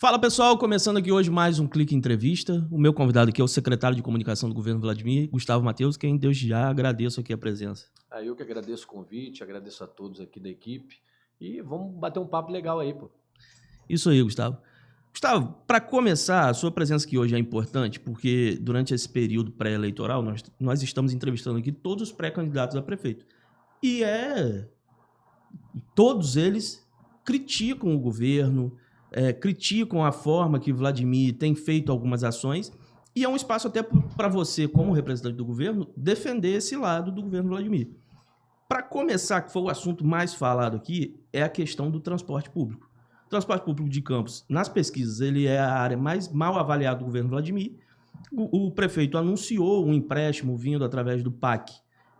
Fala pessoal, começando aqui hoje mais um Clique Entrevista. O meu convidado aqui é o secretário de comunicação do governo Vladimir, Gustavo Matheus, quem desde já agradeço aqui a presença. Eu que agradeço o convite, agradeço a todos aqui da equipe e vamos bater um papo legal aí, pô. Isso aí, Gustavo. Gustavo, para começar, a sua presença aqui hoje é importante porque durante esse período pré-eleitoral nós estamos entrevistando aqui todos os pré-candidatos a prefeito. E todos eles criticam o governo, criticam a forma que Vladimir tem feito algumas ações, e é um espaço até para você, como representante do governo, defender esse lado do governo Vladimir. Para começar, que foi o assunto mais falado aqui, é a questão do transporte público. O transporte público de Campos, nas pesquisas, ele é a área mais mal avaliada do governo Vladimir. O prefeito anunciou um empréstimo vindo através do PAC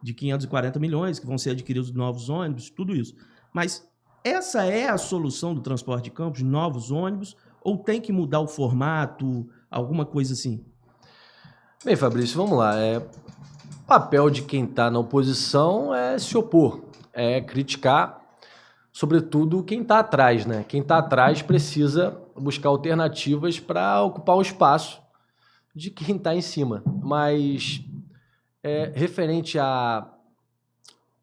de 540 milhões, que vão ser adquiridos novos ônibus, tudo isso. Mas essa é a solução do transporte de Campos, novos ônibus, ou tem que mudar o formato, alguma coisa assim? Bem, Fabrício, vamos lá. O papel de quem está na oposição é se opor, é criticar, sobretudo quem está atrás, né? Quem está atrás precisa buscar alternativas para ocupar o espaço de quem está em cima. Mas, referente à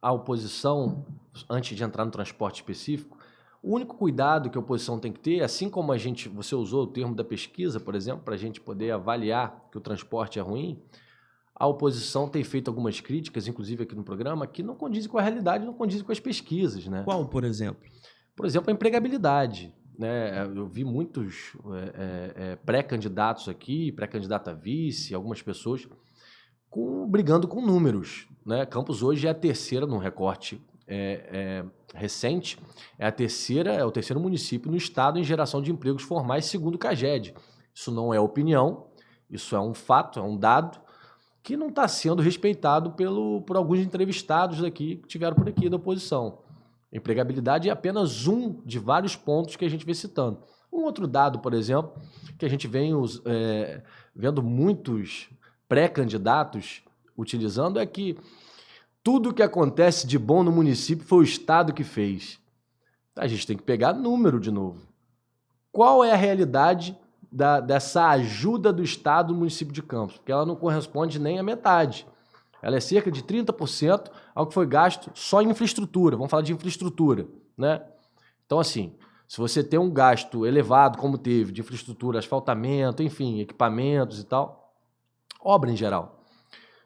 oposição, antes de entrar no transporte específico, o único cuidado que a oposição tem que ter, assim como você usou o termo da pesquisa, por exemplo, para a gente poder avaliar que o transporte é ruim, a oposição tem feito algumas críticas, inclusive aqui no programa, que não condizem com a realidade, não condizem com as pesquisas, né? Qual, por exemplo? Por exemplo, a empregabilidade, né? Eu vi muitos pré-candidatos aqui, pré-candidato a vice, algumas pessoas brigando com números, né? Campos hoje é a terceira no recorte recente, é o terceiro município no estado em geração de empregos formais, segundo o CAGED. Isso não é opinião, isso é um fato, é um dado que não está sendo respeitado por alguns entrevistados aqui que tiveram por aqui da oposição. Empregabilidade é apenas um de vários pontos que a gente vem citando. Um outro dado, por exemplo, que a gente vem vendo muitos pré-candidatos utilizando é que tudo que acontece de bom no município foi o Estado que fez. A gente tem que pegar número de novo. Qual é a realidade dessa ajuda do Estado no município de Campos? Porque ela não corresponde nem à metade. Ela é cerca de 30% ao que foi gasto só em infraestrutura. Vamos falar de infraestrutura, né? Então, assim, se você tem um gasto elevado, como teve, de infraestrutura, asfaltamento, enfim, equipamentos e tal, obra em geral,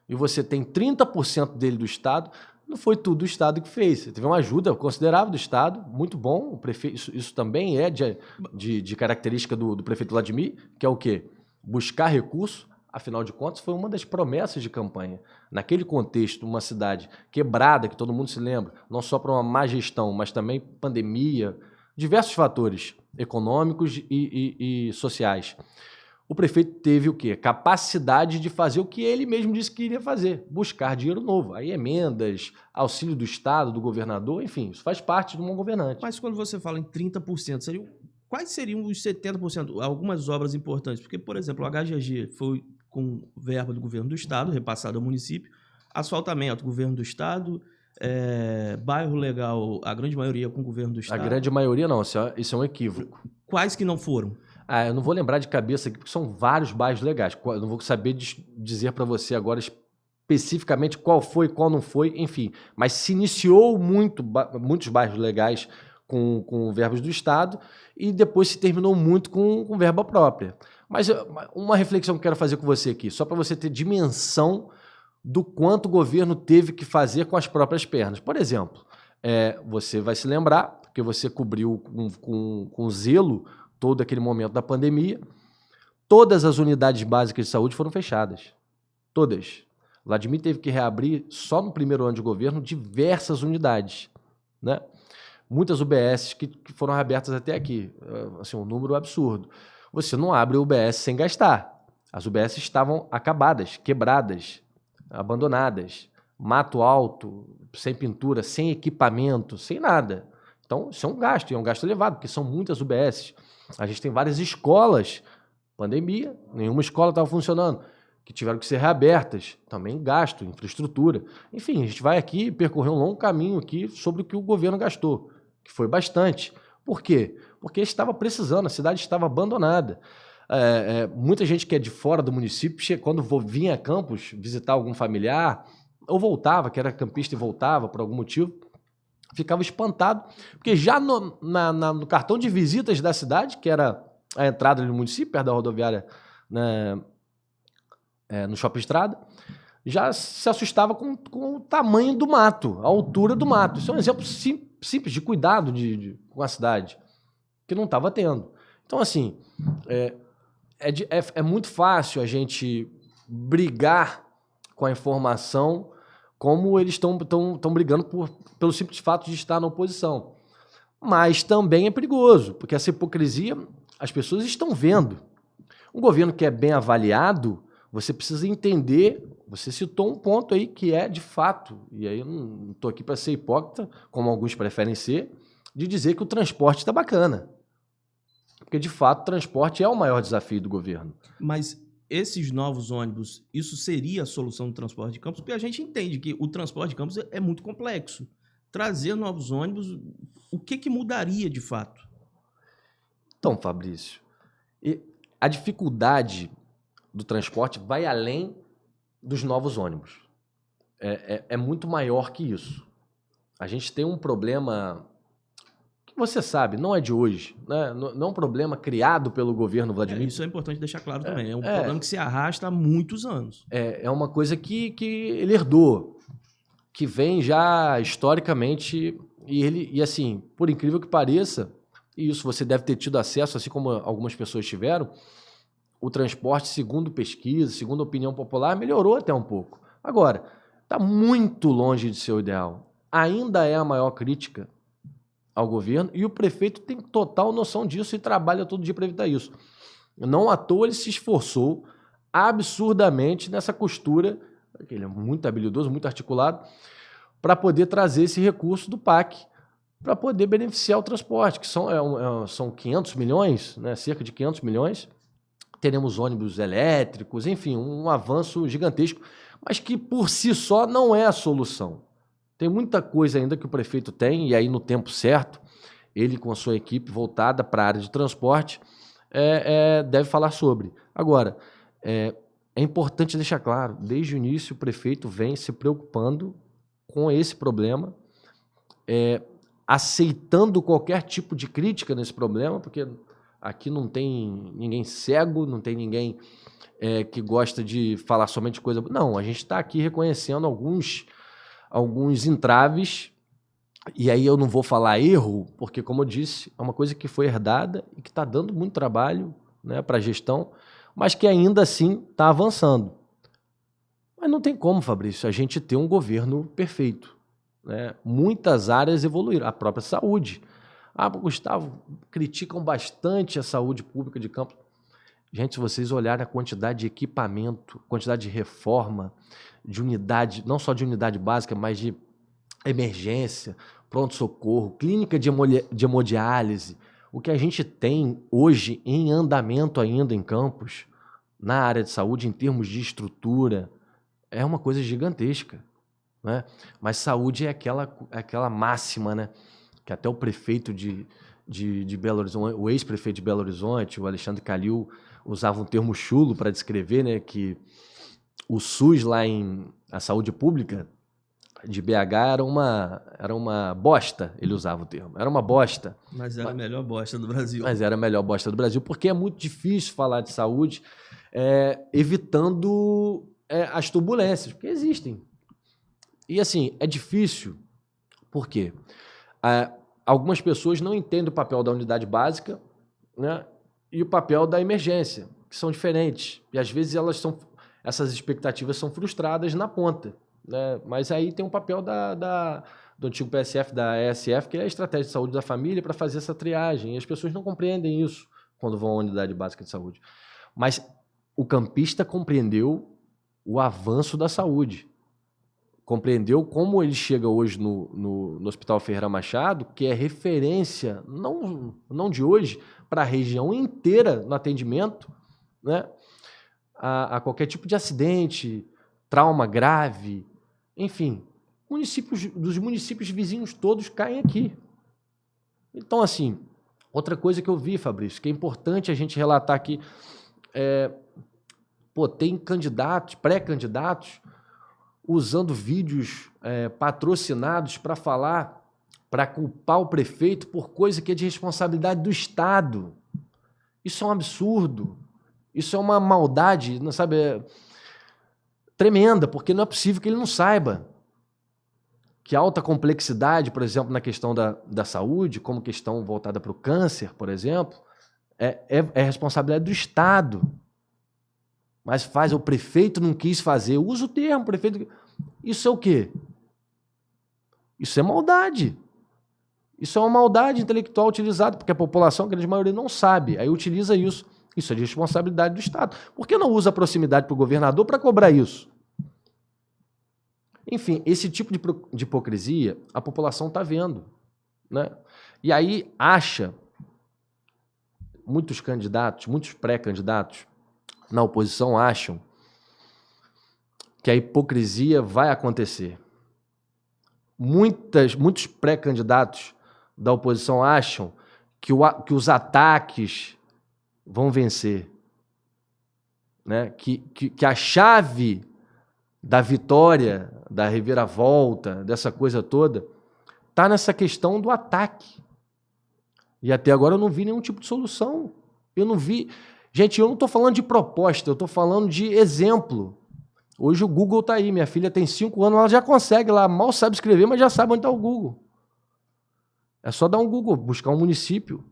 e você tem 30% dele do Estado, não foi tudo o Estado que fez. Você teve uma ajuda considerável do Estado, muito bom. O prefeito, isso também é de característica do prefeito Vladimir, que é o quê? Buscar recurso. Afinal de contas, foi uma das promessas de campanha. Naquele contexto, uma cidade quebrada, que todo mundo se lembra, não só para uma má gestão, mas também pandemia, diversos fatores econômicos e sociais. O prefeito teve o quê? Capacidade de fazer o que ele mesmo disse que iria fazer, buscar dinheiro novo. Aí emendas, auxílio do Estado, do governador, enfim, isso faz parte de um bom governante. Mas quando você fala em 30%, quais seriam os 70%? Algumas obras importantes, porque, por exemplo, o HGG foi com verba do governo do Estado, repassado ao município, asfaltamento, governo do Estado, bairro legal, a grande maioria com o governo do Estado. A grande maioria não, isso é um equívoco. Quais que não foram? Eu não vou lembrar de cabeça aqui, porque são vários bairros legais. Eu não vou saber dizer para você agora especificamente qual foi, qual não foi, enfim. Mas se iniciou muitos bairros legais com verbas do Estado e depois se terminou muito com verba própria. Mas uma reflexão que eu quero fazer com você aqui, só para você ter dimensão do quanto o governo teve que fazer com as próprias pernas. Por exemplo, você vai se lembrar, porque você cobriu com zelo todo aquele momento da pandemia, todas as unidades básicas de saúde foram fechadas. Todas. Vladimir teve que reabrir, só no primeiro ano de governo, diversas unidades, né? Muitas UBSs que foram reabertas até aqui. Assim, um número absurdo. Você não abre o UBS sem gastar. As UBSs estavam acabadas, quebradas, abandonadas, mato alto, sem pintura, sem equipamento, sem nada. Então, isso é um gasto, e é um gasto elevado, porque são muitas UBSs. A gente tem várias escolas, pandemia, nenhuma escola estava funcionando, que tiveram que ser reabertas, também gasto, infraestrutura. Enfim, a gente vai aqui percorrer um longo caminho aqui sobre o que o governo gastou, que foi bastante. Por quê? Porque estava precisando, a cidade estava abandonada. Muita gente que é de fora do município, quando vinha a Campos visitar algum familiar, ou voltava, que era campista e voltava por algum motivo, ficava espantado, porque já no cartão de visitas da cidade, que era a entrada do município, perto da rodoviária, né, no Shopping Estrada, já se assustava com o tamanho do mato, a altura do mato. Isso é um exemplo simples de cuidado com a cidade, que não estava tendo. Então, assim, é muito fácil a gente brigar com a informação como eles estão brigando pelo simples fato de estar na oposição. Mas também é perigoso, porque essa hipocrisia as pessoas estão vendo. Um governo que é bem avaliado, você precisa entender, você citou um ponto aí que é de fato, e aí eu não estou aqui para ser hipócrita, como alguns preferem ser, de dizer que o transporte está bacana. Porque, de fato, o transporte é o maior desafio do governo. Mas esses novos ônibus, isso seria a solução do transporte de Campos? Porque a gente entende que o transporte de Campos é muito complexo. Trazer novos ônibus, o que mudaria de fato? Então, Fabrício, a dificuldade do transporte vai além dos novos ônibus. É muito maior que isso. A gente tem um problema que você sabe, não é de hoje, né? Não é um problema criado pelo governo Vladimir. Isso é importante deixar claro também. É um problema que se arrasta há muitos anos. É uma coisa que ele herdou, que vem já historicamente, e assim, por incrível que pareça, e isso você deve ter tido acesso, assim como algumas pessoas tiveram, o transporte, segundo pesquisa, segundo opinião popular, melhorou até um pouco. Agora, está muito longe de ser o ideal. Ainda é a maior crítica ao governo e o prefeito tem total noção disso e trabalha todo dia para evitar isso. Não à toa ele se esforçou absurdamente nessa costura, que ele é muito habilidoso, muito articulado, para poder trazer esse recurso do PAC, para poder beneficiar o transporte, que são 500 milhões, né, cerca de 500 milhões. Teremos ônibus elétricos, enfim, um avanço gigantesco, mas que por si só não é a solução. Tem muita coisa ainda que o prefeito tem, e aí no tempo certo, ele com a sua equipe voltada para a área de transporte, deve falar sobre. Agora, é importante deixar claro, desde o início o prefeito vem se preocupando com esse problema, aceitando qualquer tipo de crítica nesse problema, porque aqui não tem ninguém cego, não tem ninguém que gosta de falar somente coisa... Não, a gente está aqui reconhecendo alguns entraves, e aí eu não vou falar erro, porque, como eu disse, é uma coisa que foi herdada e que está dando muito trabalho, né, para a gestão, mas que ainda assim está avançando. Mas não tem como, Fabrício, a gente ter um governo perfeito, né? Muitas áreas evoluíram, a própria saúde. Gustavo, criticam bastante a saúde pública de Campos. Gente, se vocês olharem a quantidade de equipamento, quantidade de reforma, de unidade, não só de unidade básica, mas de emergência, pronto-socorro, clínica de hemodiálise, o que a gente tem hoje em andamento ainda em Campos, na área de saúde, em termos de estrutura, é uma coisa gigantesca, né? Mas saúde é aquela máxima, né? Que até o prefeito de Belo Horizonte, o ex-prefeito de Belo Horizonte, o Alexandre Calil, usava um termo chulo para descrever, né, que o SUS lá a saúde pública de BH era uma bosta, ele usava o termo, era uma bosta. Mas era a melhor bosta do Brasil. Mas era a melhor bosta do Brasil, porque é muito difícil falar de saúde evitando as turbulências, porque existem. E assim, é difícil, por quê? Algumas pessoas não entendem o papel da unidade básica, né, e o papel da emergência, que são diferentes. E às vezes essas expectativas são frustradas na ponta, né? Mas aí tem um papel do antigo PSF, da ESF, que é a Estratégia de Saúde da Família, para fazer essa triagem. E as pessoas não compreendem isso quando vão à unidade básica de saúde. Mas o campista compreendeu o avanço da saúde. Compreendeu como ele chega hoje no Hospital Ferreira Machado, que é referência, não de hoje, para a região inteira no atendimento, né, a qualquer tipo de acidente, trauma grave, enfim, dos municípios vizinhos todos caem aqui. Então, assim, Outra coisa que eu vi, Fabrício, que é importante a gente relatar aqui, tem candidatos, pré-candidatos, usando vídeos patrocinados para falar, para culpar o prefeito por coisa que é de responsabilidade do Estado. Isso é um absurdo. Isso é uma maldade, não sabe, tremenda, porque não é possível que ele não saiba que a alta complexidade, por exemplo, na questão da saúde, como questão voltada para o câncer, por exemplo, é responsabilidade do Estado. Mas o prefeito não quis fazer. Usa o termo, prefeito. Isso é o quê? Isso é maldade. Isso é uma maldade intelectual utilizada, porque a população, a grande maioria, não sabe. Aí utiliza isso. Isso é de responsabilidade do Estado. Por que não usa a proximidade para o governador para cobrar isso? Enfim, esse tipo de hipocrisia a população está vendo, né? E aí muitos candidatos, muitos pré-candidatos na oposição acham que a hipocrisia vai acontecer. Muitos pré-candidatos da oposição acham que os ataques vão vencer, né? Que a chave da vitória, da reviravolta, dessa coisa toda, está nessa questão do ataque. E até agora eu não vi nenhum tipo de solução. Eu não vi... Gente, eu não estou falando de proposta, eu estou falando de exemplo. Hoje o Google está aí, minha filha tem 5 anos, ela já consegue lá, mal sabe escrever, mas já sabe onde está o Google. É só dar um Google, buscar um município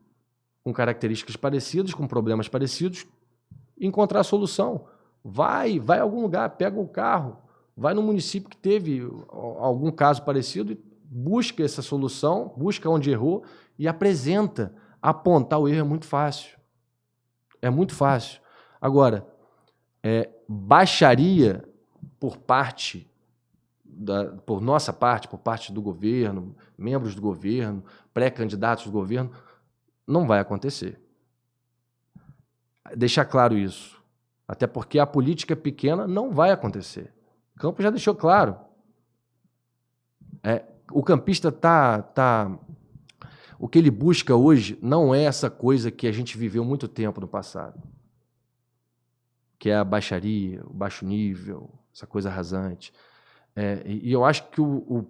com características parecidas, com problemas parecidos, e encontrar a solução. Vai a algum lugar, pega o carro, vai no município que teve algum caso parecido e busca essa solução, busca onde errou e apresenta. Apontar o erro é muito fácil. É muito fácil. Agora, baixaria por nossa parte, por parte do governo, membros do governo, pré-candidatos do governo, não vai acontecer. Deixar claro isso. Até porque a política pequena não vai acontecer. O Campos já deixou claro. O campista o que ele busca hoje não é essa coisa que a gente viveu muito tempo no passado, que é a baixaria, o baixo nível, essa coisa rasante. E eu acho que o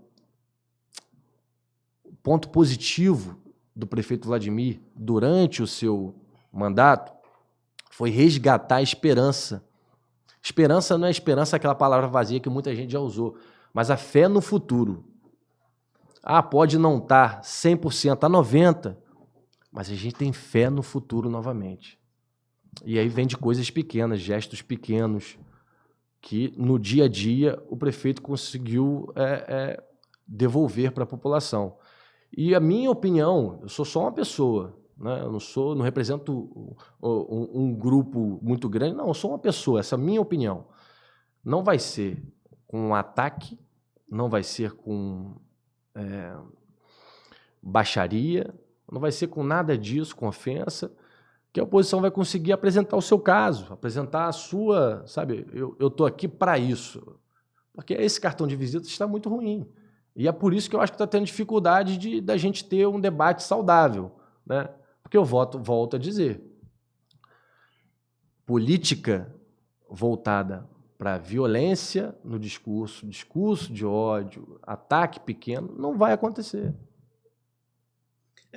ponto positivo do prefeito Vladimir durante o seu mandato foi resgatar a esperança. Esperança não é esperança aquela palavra vazia que muita gente já usou, mas a fé no futuro. Pode não estar 100%, está 90%, mas a gente tem fé no futuro novamente. E aí vem de coisas pequenas, gestos pequenos, que no dia a dia o prefeito conseguiu devolver para a população. E a minha opinião, eu sou só uma pessoa, né? Eu não represento um grupo muito grande, não, eu sou uma pessoa, essa é a minha opinião. Não vai ser com um ataque, não vai ser com baixaria, não vai ser com nada disso, com ofensa, que a oposição vai conseguir apresentar o seu caso, apresentar a sua, sabe, eu estou aqui para isso, porque esse cartão de visita está muito ruim, e é por isso que eu acho que está tendo dificuldade da gente ter um debate saudável, né? Porque eu volto a dizer, política voltada para violência no discurso de ódio, ataque pequeno, não vai acontecer.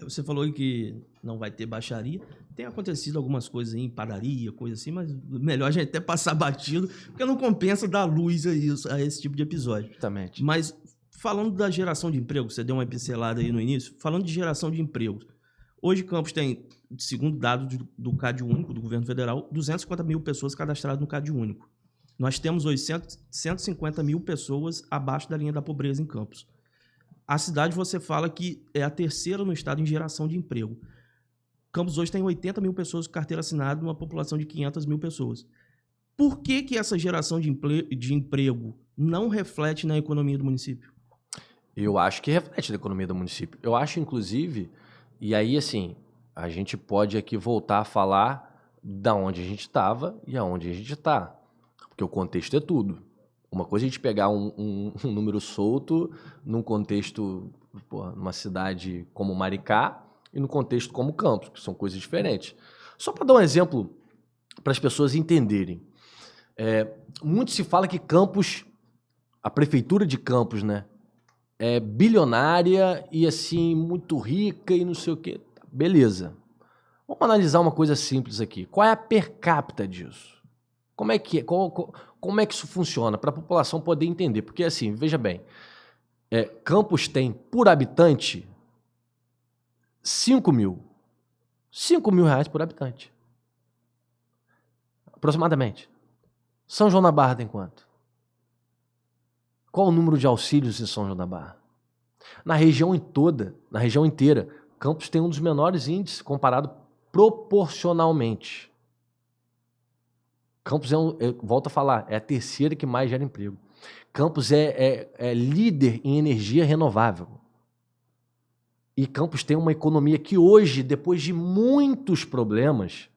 Você falou que não vai ter baixaria. Tem acontecido algumas coisas aí em padaria, coisa assim, mas melhor a gente até passar batido, porque não compensa dar luz a esse tipo de episódio. Exatamente. Mas falando da geração de emprego, você deu uma pincelada aí no início, falando de geração de emprego. Hoje Campos tem, segundo dados do CAD Único, do governo federal, 250 mil pessoas cadastradas no CAD Único. Nós temos 150 mil pessoas abaixo da linha da pobreza em Campos. A cidade, você fala que é a terceira no estado em geração de emprego. Campos hoje tem 80 mil pessoas com carteira assinada, numa população de 500 mil pessoas. Por que essa geração de emprego não reflete na economia do município? Eu acho que reflete na economia do município. Eu acho, inclusive, e aí, assim, a gente pode aqui voltar a falar da onde a gente estava e aonde a gente está. Porque o contexto é tudo. Uma coisa é a gente pegar um número solto num contexto, numa cidade como Maricá, e no contexto como Campos, que são coisas diferentes. Só para dar um exemplo para as pessoas entenderem. Muito se fala que Campos, a prefeitura de Campos, né, é bilionária e assim muito rica e não sei o quê. Beleza. Vamos analisar uma coisa simples aqui. Qual é a per capita disso? Como é que como é que isso funciona para a população poder entender? Porque assim, veja bem, Campos tem por habitante 5 mil. 5 mil reais por habitante. Aproximadamente. São João da Barra tem quanto? Qual o número de auxílios em São João da Barra? Na região inteira, Campos tem um dos menores índices comparado proporcionalmente. Campos volto a falar, é a terceira que mais gera emprego. Campos é líder em energia renovável. E Campos tem uma economia que hoje, depois de muitos problemas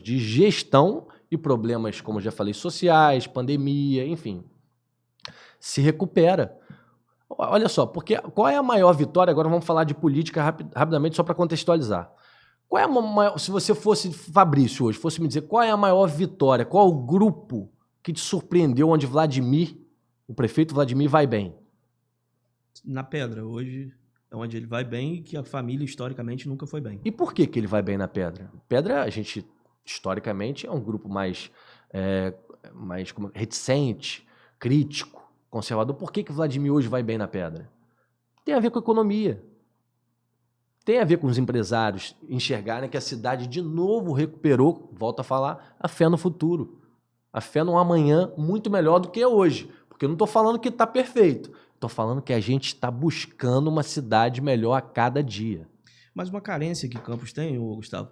de gestão e problemas, como eu já falei, sociais, pandemia, enfim, se recupera. Olha só, porque qual é a maior vitória? Agora vamos falar de política rapidamente, só para contextualizar. Qual é a maior, se você fosse Fabrício hoje, fosse me dizer qual é a maior vitória, qual o grupo que te surpreendeu onde o prefeito Vladimir vai bem? Na Pedra, hoje é onde ele vai bem e que a família historicamente nunca foi bem. E por que ele vai bem na Pedra? Pedra, a gente, historicamente, é um grupo mais reticente, crítico, conservador. Por que Vladimir hoje vai bem na Pedra? Tem a ver com a economia. Tem a ver com os empresários enxergarem que a cidade de novo recuperou, volto a falar, a fé no futuro. A fé num amanhã muito melhor do que hoje. Porque eu não estou falando que está perfeito. Estou falando que a gente está buscando uma cidade melhor a cada dia. Mas uma carência que Campos tem, Gustavo,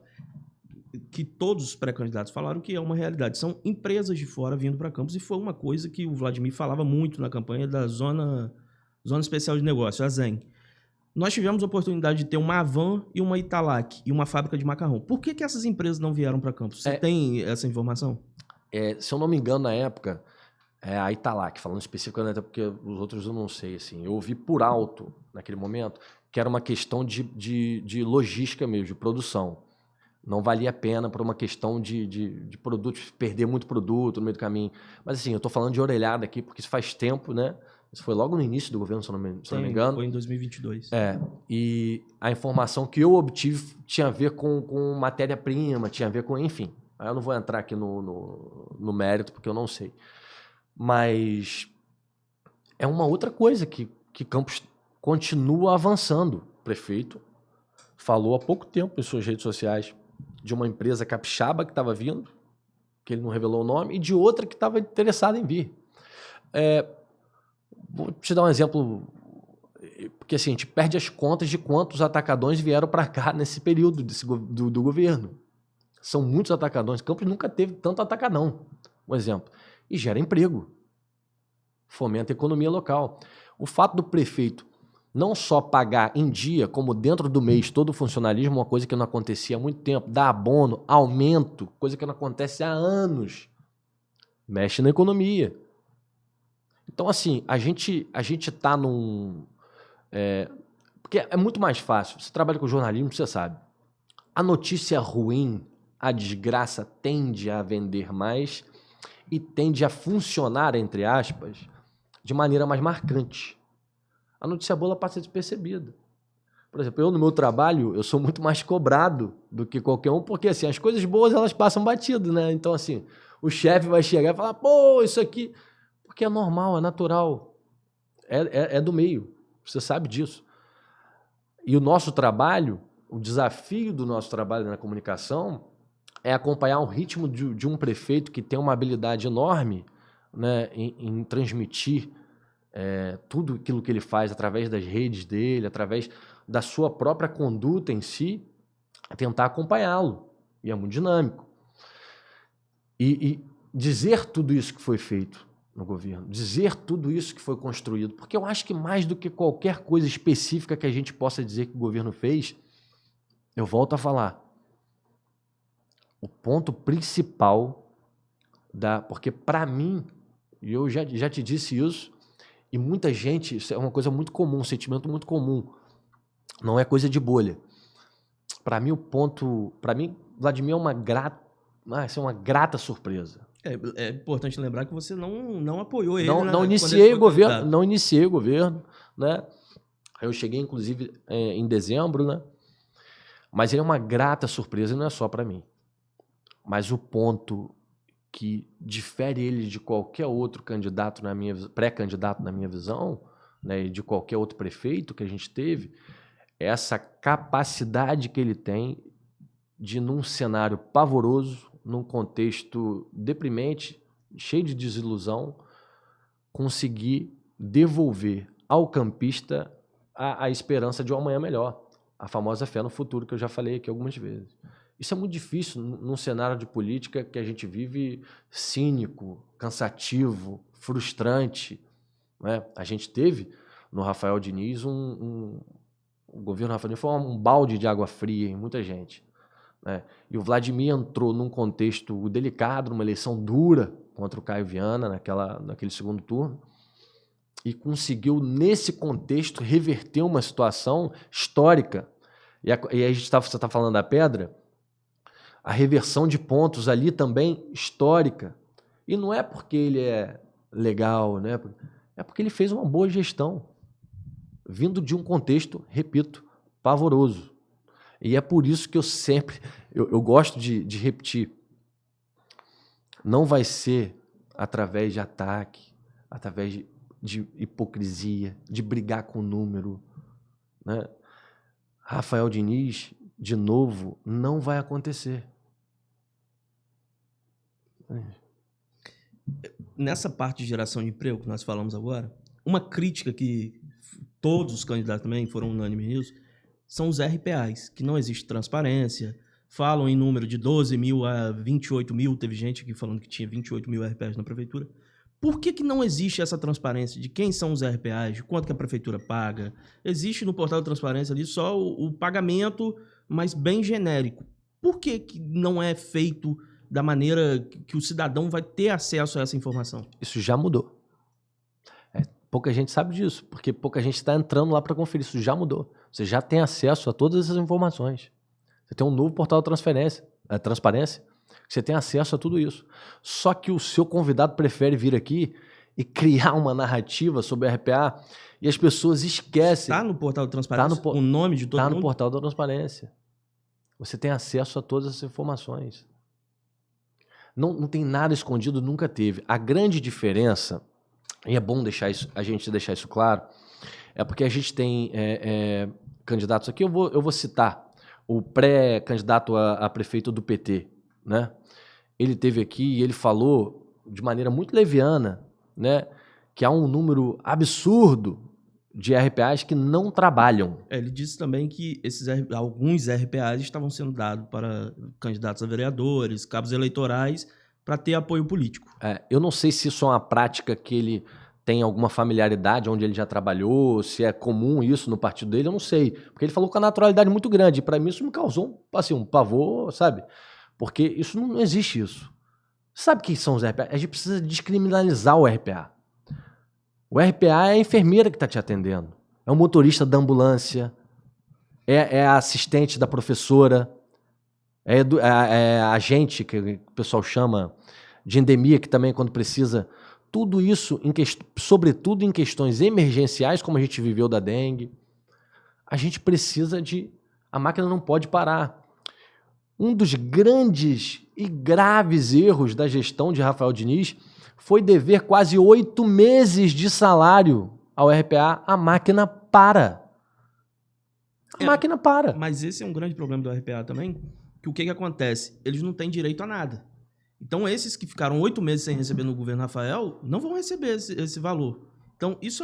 que todos os pré-candidatos falaram que é uma realidade. São empresas de fora vindo para Campos, e foi uma coisa que o Vladimir falava muito na campanha da Zona Especial de Negócio, a ZEN. Nós tivemos a oportunidade de ter uma Avan e uma Italac e uma fábrica de macarrão. Por que essas empresas não vieram para Campos? Você tem essa informação? Se eu não me engano, na época, a Italac, falando especificamente, porque os outros eu não sei. Assim, eu ouvi por alto, naquele momento, que era uma questão de logística mesmo, de produção. Não valia a pena por uma questão de produtos, perder muito produto no meio do caminho. Mas assim, eu estou falando de orelhada aqui, porque isso faz tempo, né? Isso foi logo no início do governo, se eu não me engano. Foi em 2022. E a informação que eu obtive tinha a ver com matéria-prima, tinha a ver com... Enfim, aí eu não vou entrar aqui no mérito, porque eu não sei. Mas é uma outra coisa que Campos continua avançando. O prefeito falou há pouco tempo em suas redes sociais de uma empresa capixaba que estava vindo, que ele não revelou o nome, e de outra que estava interessada em vir. Vou te dar um exemplo, porque assim, a gente perde as contas de quantos atacadões vieram para cá nesse período do governo. São muitos atacadões. Campos nunca teve tanto atacadão, um exemplo. E gera emprego. Fomenta a economia local. O fato do prefeito não só pagar em dia, como dentro do mês, todo o funcionalismo, uma coisa que não acontecia há muito tempo, dar abono, aumento, coisa que não acontece há anos, mexe na economia. Então, assim, a gente está num... porque é muito mais fácil. Você trabalha com jornalismo, você sabe. A notícia ruim, a desgraça tende a vender mais e tende a funcionar, entre aspas, de maneira mais marcante. A notícia boa passa despercebida. Por exemplo, eu no meu trabalho, eu sou muito mais cobrado do que qualquer um, porque assim, as coisas boas elas passam batido, né? Então, assim, o chefe vai chegar e falar, pô, isso aqui... Porque é normal, é natural, é do meio, você sabe disso. E o nosso trabalho, o desafio do nosso trabalho na comunicação é acompanhar o ritmo de um prefeito que tem uma habilidade enorme, né, em transmitir tudo aquilo que ele faz através das redes dele, através da sua própria conduta em si, tentar acompanhá-lo. E é muito dinâmico. E dizer tudo isso que foi feito no governo, dizer tudo isso que foi construído, porque eu acho que mais do que qualquer coisa específica que a gente possa dizer que o governo fez, eu volto a falar, o ponto principal porque para mim, e eu já te disse isso, e muita gente, isso é uma coisa muito comum, um sentimento muito comum, não é coisa de bolha. Para mim, Vladimir é uma grata surpresa. É importante lembrar que você não apoiou ele. Não iniciei o governo, né? Eu cheguei, inclusive, em dezembro, né? Mas ele é uma grata surpresa e não é só para mim. Mas o ponto que difere ele de qualquer outro candidato pré-candidato na minha visão, né, e de qualquer outro prefeito que a gente teve, é essa capacidade que ele tem de, num cenário pavoroso, num contexto deprimente, cheio de desilusão, conseguir devolver ao campista a esperança de um amanhã melhor, a famosa fé no futuro que eu já falei aqui algumas vezes. Isso é muito difícil num cenário de política que a gente vive cínico, cansativo, frustrante, né? A gente teve no Rafael Diniz o governo Rafael Diniz foi um balde de água fria em muita gente, né? E o Vladimir entrou num contexto delicado, numa eleição dura contra o Caio Viana naquele segundo turno, e conseguiu, nesse contexto, reverter uma situação histórica. E aí você está falando da pedra, a reversão de pontos ali também histórica. E não é porque ele é legal, né? É porque ele fez uma boa gestão, vindo de um contexto, repito, pavoroso. E é por isso que eu gosto de repetir, não vai ser através de ataque, através de hipocrisia, de brigar com o número, né? Rafael Diniz, de novo, não vai acontecer. Nessa parte de geração de emprego que nós falamos agora, uma crítica que todos os candidatos também foram unânimes nisso, são os RPAs, que não existe transparência, falam em número de 12 mil a 28 mil, teve gente aqui falando que tinha 28 mil RPAs na prefeitura. Por que não existe essa transparência de quem são os RPAs, de quanto que a prefeitura paga? Existe no portal da transparência ali só o pagamento, mas bem genérico. Por que não é feito da maneira que o cidadão vai ter acesso a essa informação? Isso já mudou. Pouca gente sabe disso, porque pouca gente está entrando lá para conferir. Isso já mudou. Você já tem acesso a todas essas informações. Você tem um novo portal da transparência. Você tem acesso a tudo isso. Só que o seu convidado prefere vir aqui e criar uma narrativa sobre a RPA e as pessoas esquecem. Está no portal da transparência? O nome de todo mundo? Está no portal da transparência. Você tem acesso a todas essas informações. Não tem nada escondido, nunca teve. A grande diferença, e é bom a gente deixar isso claro, é porque a gente tem candidatos aqui, eu vou citar o pré-candidato a prefeito do PT, né? Ele esteve aqui e ele falou de maneira muito leviana, né, que há um número absurdo de RPAs que não trabalham. Ele disse também que alguns RPAs estavam sendo dados para candidatos a vereadores, cabos eleitorais, para ter apoio político. Eu não sei se isso é uma prática que ele tem alguma familiaridade, onde ele já trabalhou, se é comum isso no partido dele, eu não sei. Porque ele falou com a naturalidade muito grande. E para mim isso me causou um pavor, sabe? Porque isso não existe isso. Sabe o que são os RPA? A gente precisa descriminalizar o RPA. O RPA é a enfermeira que está te atendendo. É o motorista da ambulância. É a assistente da professora. É a agente, que o pessoal chama de endemia, que também quando precisa. Tudo isso, sobretudo em questões emergenciais, como a gente viveu da dengue. A gente precisa a máquina não pode parar. Um dos grandes e graves erros da gestão de Rafael Diniz foi dever quase 8 meses de salário ao RPA. A máquina para. A máquina para. Mas esse é um grande problema do RPA também, que o que acontece? Eles não têm direito a nada. Então, esses que ficaram 8 meses sem receber no governo Rafael, não vão receber esse valor. Então, isso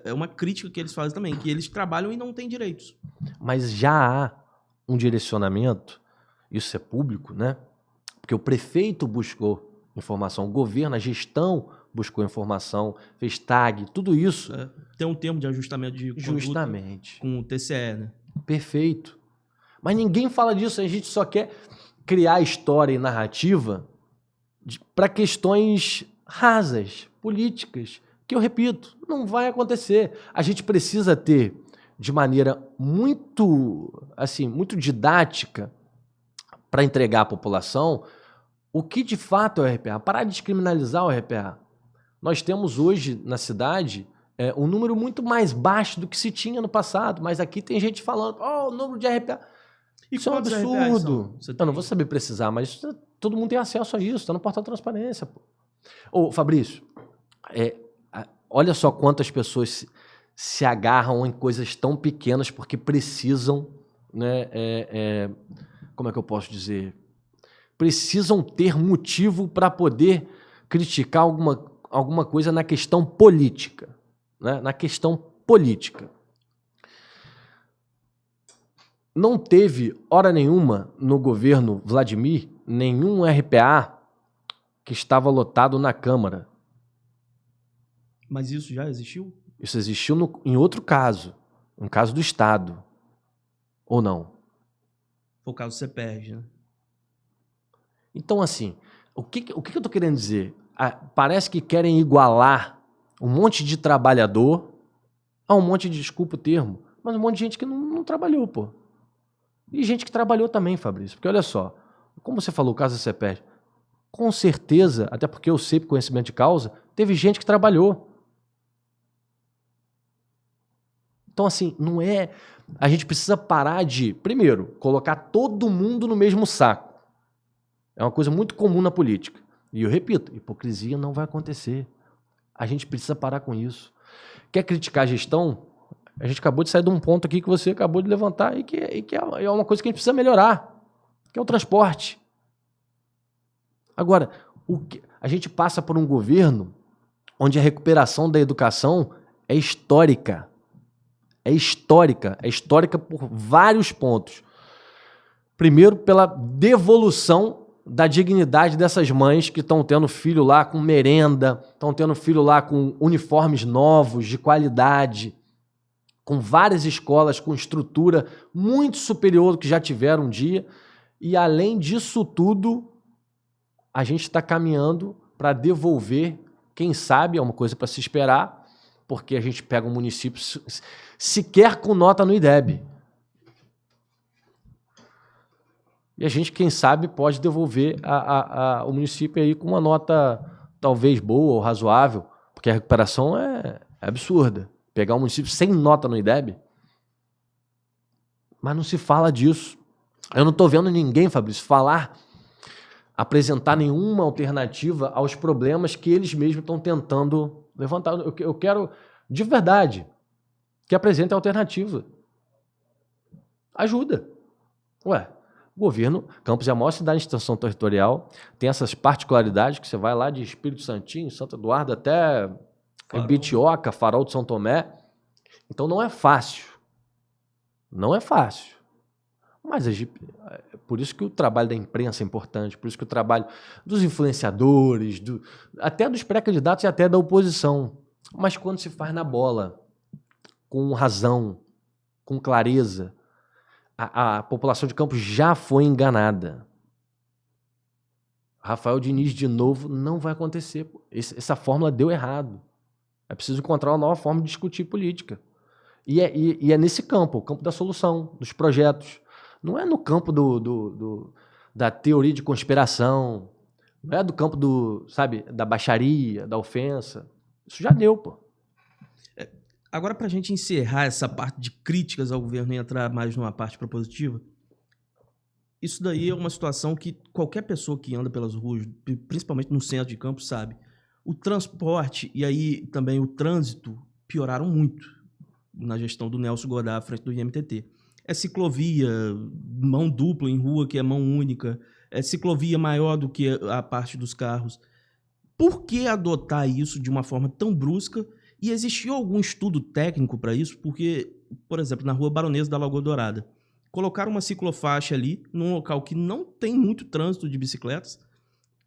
é uma crítica que eles fazem também, que eles trabalham e não têm direitos. Mas já há um direcionamento, isso é público, né? Porque o prefeito buscou informação, o governo, a gestão buscou informação, fez tag, tudo isso. Tem um termo de ajustamento de conduta. Justamente. Com o TCE, né? Perfeito. Mas ninguém fala disso, a gente só quer criar história e narrativa para questões rasas, políticas, que eu repito, não vai acontecer. A gente precisa ter de maneira muito, assim, muito didática para entregar à população o que de fato é o RPA. Parar de descriminalizar o RPA. Nós temos hoje na cidade um número muito mais baixo do que se tinha no passado, mas aqui tem gente falando, o número de RPA... Isso é um absurdo. Eu não vou saber precisar, mas todo mundo tem acesso a isso, está no portal de transparência. Pô. Ô, Fabrício, olha só quantas pessoas se agarram em coisas tão pequenas porque precisam, né, como é que eu posso dizer? Precisam ter motivo para poder criticar alguma coisa na questão política. Né? Na questão política. Não teve, hora nenhuma, no governo Vladimir, nenhum RPA que estava lotado na Câmara. Mas isso já existiu? Isso existiu em outro caso, um caso do Estado. Ou não? Foi o caso do CEPERJ, né? Então, assim, o que eu estou querendo dizer? Parece que querem igualar um monte de trabalhador a um monte de, desculpa o termo, mas um monte de gente que não trabalhou, pô. E gente que trabalhou também, Fabrício. Porque olha só, como você falou, o caso da CEPERJ, com certeza, até porque eu sei por conhecimento de causa, teve gente que trabalhou. Então, assim, não é... A gente precisa parar de, primeiro, colocar todo mundo no mesmo saco. É uma coisa muito comum na política. E eu repito, hipocrisia não vai acontecer. A gente precisa parar com isso. Quer criticar a gestão? A gente acabou de sair de um ponto aqui que você acabou de levantar e que é uma coisa que a gente precisa melhorar, que é o transporte. Agora, a gente passa por um governo onde a recuperação da educação é histórica. É histórica. É histórica por vários pontos. Primeiro, pela devolução da dignidade dessas mães que estão tendo filho lá com merenda, estão tendo filho lá com uniformes novos, de qualidade, com várias escolas com estrutura muito superior do que já tiveram um dia. E, além disso tudo, a gente está caminhando para devolver, quem sabe, é uma coisa para se esperar, porque a gente pega um município sequer com nota no IDEB. E a gente, quem sabe, pode devolver o município aí com uma nota talvez boa ou razoável, porque a recuperação é absurda. Pegar um município sem nota no IDEB, mas não se fala disso. Eu não estou vendo ninguém, Fabrício, apresentar nenhuma alternativa aos problemas que eles mesmos estão tentando levantar. Eu quero, de verdade, que apresente a alternativa. Ajuda. Ué, o governo, Campos é a maior cidade de extensão territorial, tem essas particularidades que você vai lá de Espírito Santinho, Santo Eduardo, até Betioca, Farol de São Tomé. Então não é fácil. Não é fácil. Mas por isso que o trabalho da imprensa é importante, por isso que o trabalho dos influenciadores, até dos pré-candidatos e até da oposição. Mas quando se faz na bola, com razão, com clareza, a população de Campos já foi enganada. Rafael Diniz, de novo, não vai acontecer. Essa fórmula deu errado. É preciso encontrar uma nova forma de discutir política. E é nesse campo, o campo da solução, dos projetos. Não é no campo da teoria de conspiração, não é do campo da baixaria, da ofensa. Isso já deu, pô. Agora, para a gente encerrar essa parte de críticas ao governo e entrar mais numa parte propositiva, isso daí é uma situação que qualquer pessoa que anda pelas ruas, principalmente no centro de Campos, sabe. O transporte e aí também o trânsito pioraram muito na gestão do Nelson Goddard à frente do IMTT. É ciclovia, mão dupla em rua, que é mão única, é ciclovia maior do que a parte dos carros. Por que adotar isso de uma forma tão brusca? E existiu algum estudo técnico para isso? Porque, por exemplo, na rua Baronesa da Lagoa Dourada, colocaram uma ciclofaixa ali, num local que não tem muito trânsito de bicicletas.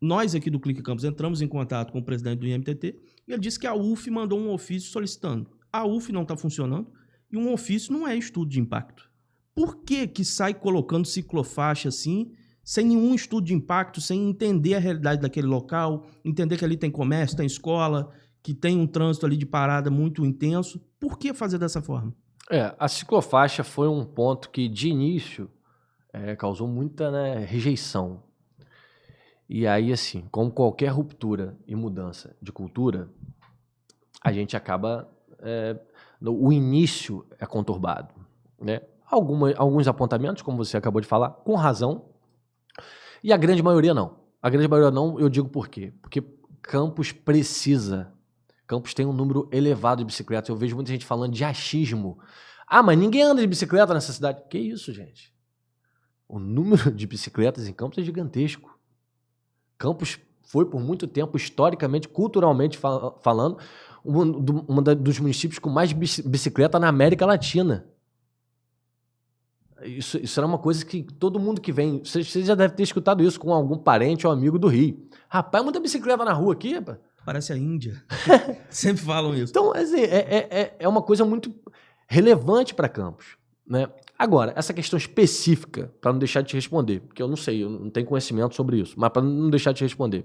Nós aqui do Clique Campos entramos em contato com o presidente do IMTT e ele disse que a UF mandou um ofício solicitando. A UF não está funcionando e um ofício não é estudo de impacto. Por que sai colocando ciclofaixa assim, sem nenhum estudo de impacto, sem entender a realidade daquele local, entender que ali tem comércio, tem escola, que tem um trânsito ali de parada muito intenso? Por que fazer dessa forma? A ciclofaixa foi um ponto que, de início, causou muita, né, rejeição. E aí, assim, como qualquer ruptura e mudança de cultura, a gente acaba... o início é conturbado, né? Alguns apontamentos, como você acabou de falar, com razão, e a grande maioria não. A grande maioria não, eu digo por quê? Porque Campos precisa. Campos tem um número elevado de bicicletas. Eu vejo muita gente falando de achismo. Ah, mas ninguém anda de bicicleta nessa cidade. Que isso, gente? O número de bicicletas em Campos é gigantesco. Campos foi, por muito tempo, historicamente, culturalmente falando, dos municípios com mais bicicleta na América Latina. Isso era uma coisa que todo mundo que vem... Você já deve ter escutado isso com algum parente ou amigo do Rio. Rapaz, muita bicicleta na rua aqui, rapaz. Parece a Índia. Sempre falam isso. Então, assim, é uma coisa muito relevante para Campos, né? Agora, essa questão específica, para não deixar de te responder, porque eu não sei, eu não tenho conhecimento sobre isso, mas para não deixar de te responder,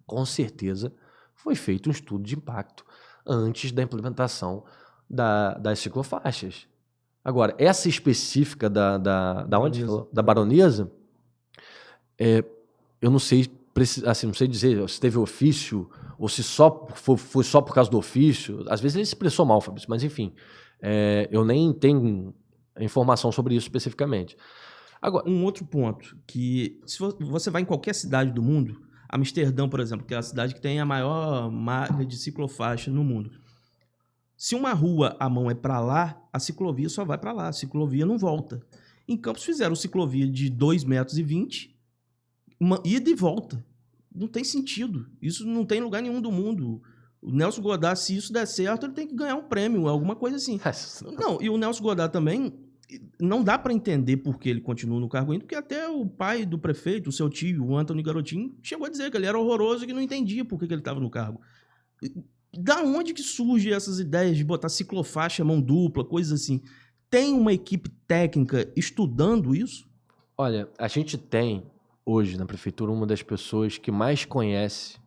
com certeza foi feito um estudo de impacto antes da implementação das ciclofaixas. Agora, essa específica da onde falou? Da Baronesa, eu não sei, assim, não sei dizer se teve ofício ou se foi só por causa do ofício. Às vezes ele se expressou mal, Fabrício, mas enfim, eu nem tenho informação sobre isso especificamente. Agora, um outro ponto, que se você vai em qualquer cidade do mundo, Amsterdã, por exemplo, que é a cidade que tem a maior marca de ciclofaixa no mundo, se uma rua, a mão é para lá, a ciclovia só vai para lá, a ciclovia não volta. Em Campos fizeram ciclovia de 2,20 metros, ida e volta. Não tem sentido. Isso não tem lugar nenhum do mundo. O Nelson Godard, se isso der certo, ele tem que ganhar um prêmio, alguma coisa assim. Não, e o Nelson Godard também, não dá para entender por que ele continua no cargo ainda, porque até o pai do prefeito, o seu tio, o Antônio Garotinho, chegou a dizer que ele era horroroso e que não entendia por que ele estava no cargo. Da onde que surgem essas ideias de botar ciclofaixa, mão dupla, coisas assim? Tem uma equipe técnica estudando isso? Olha, a gente tem hoje na prefeitura uma das pessoas que mais conhece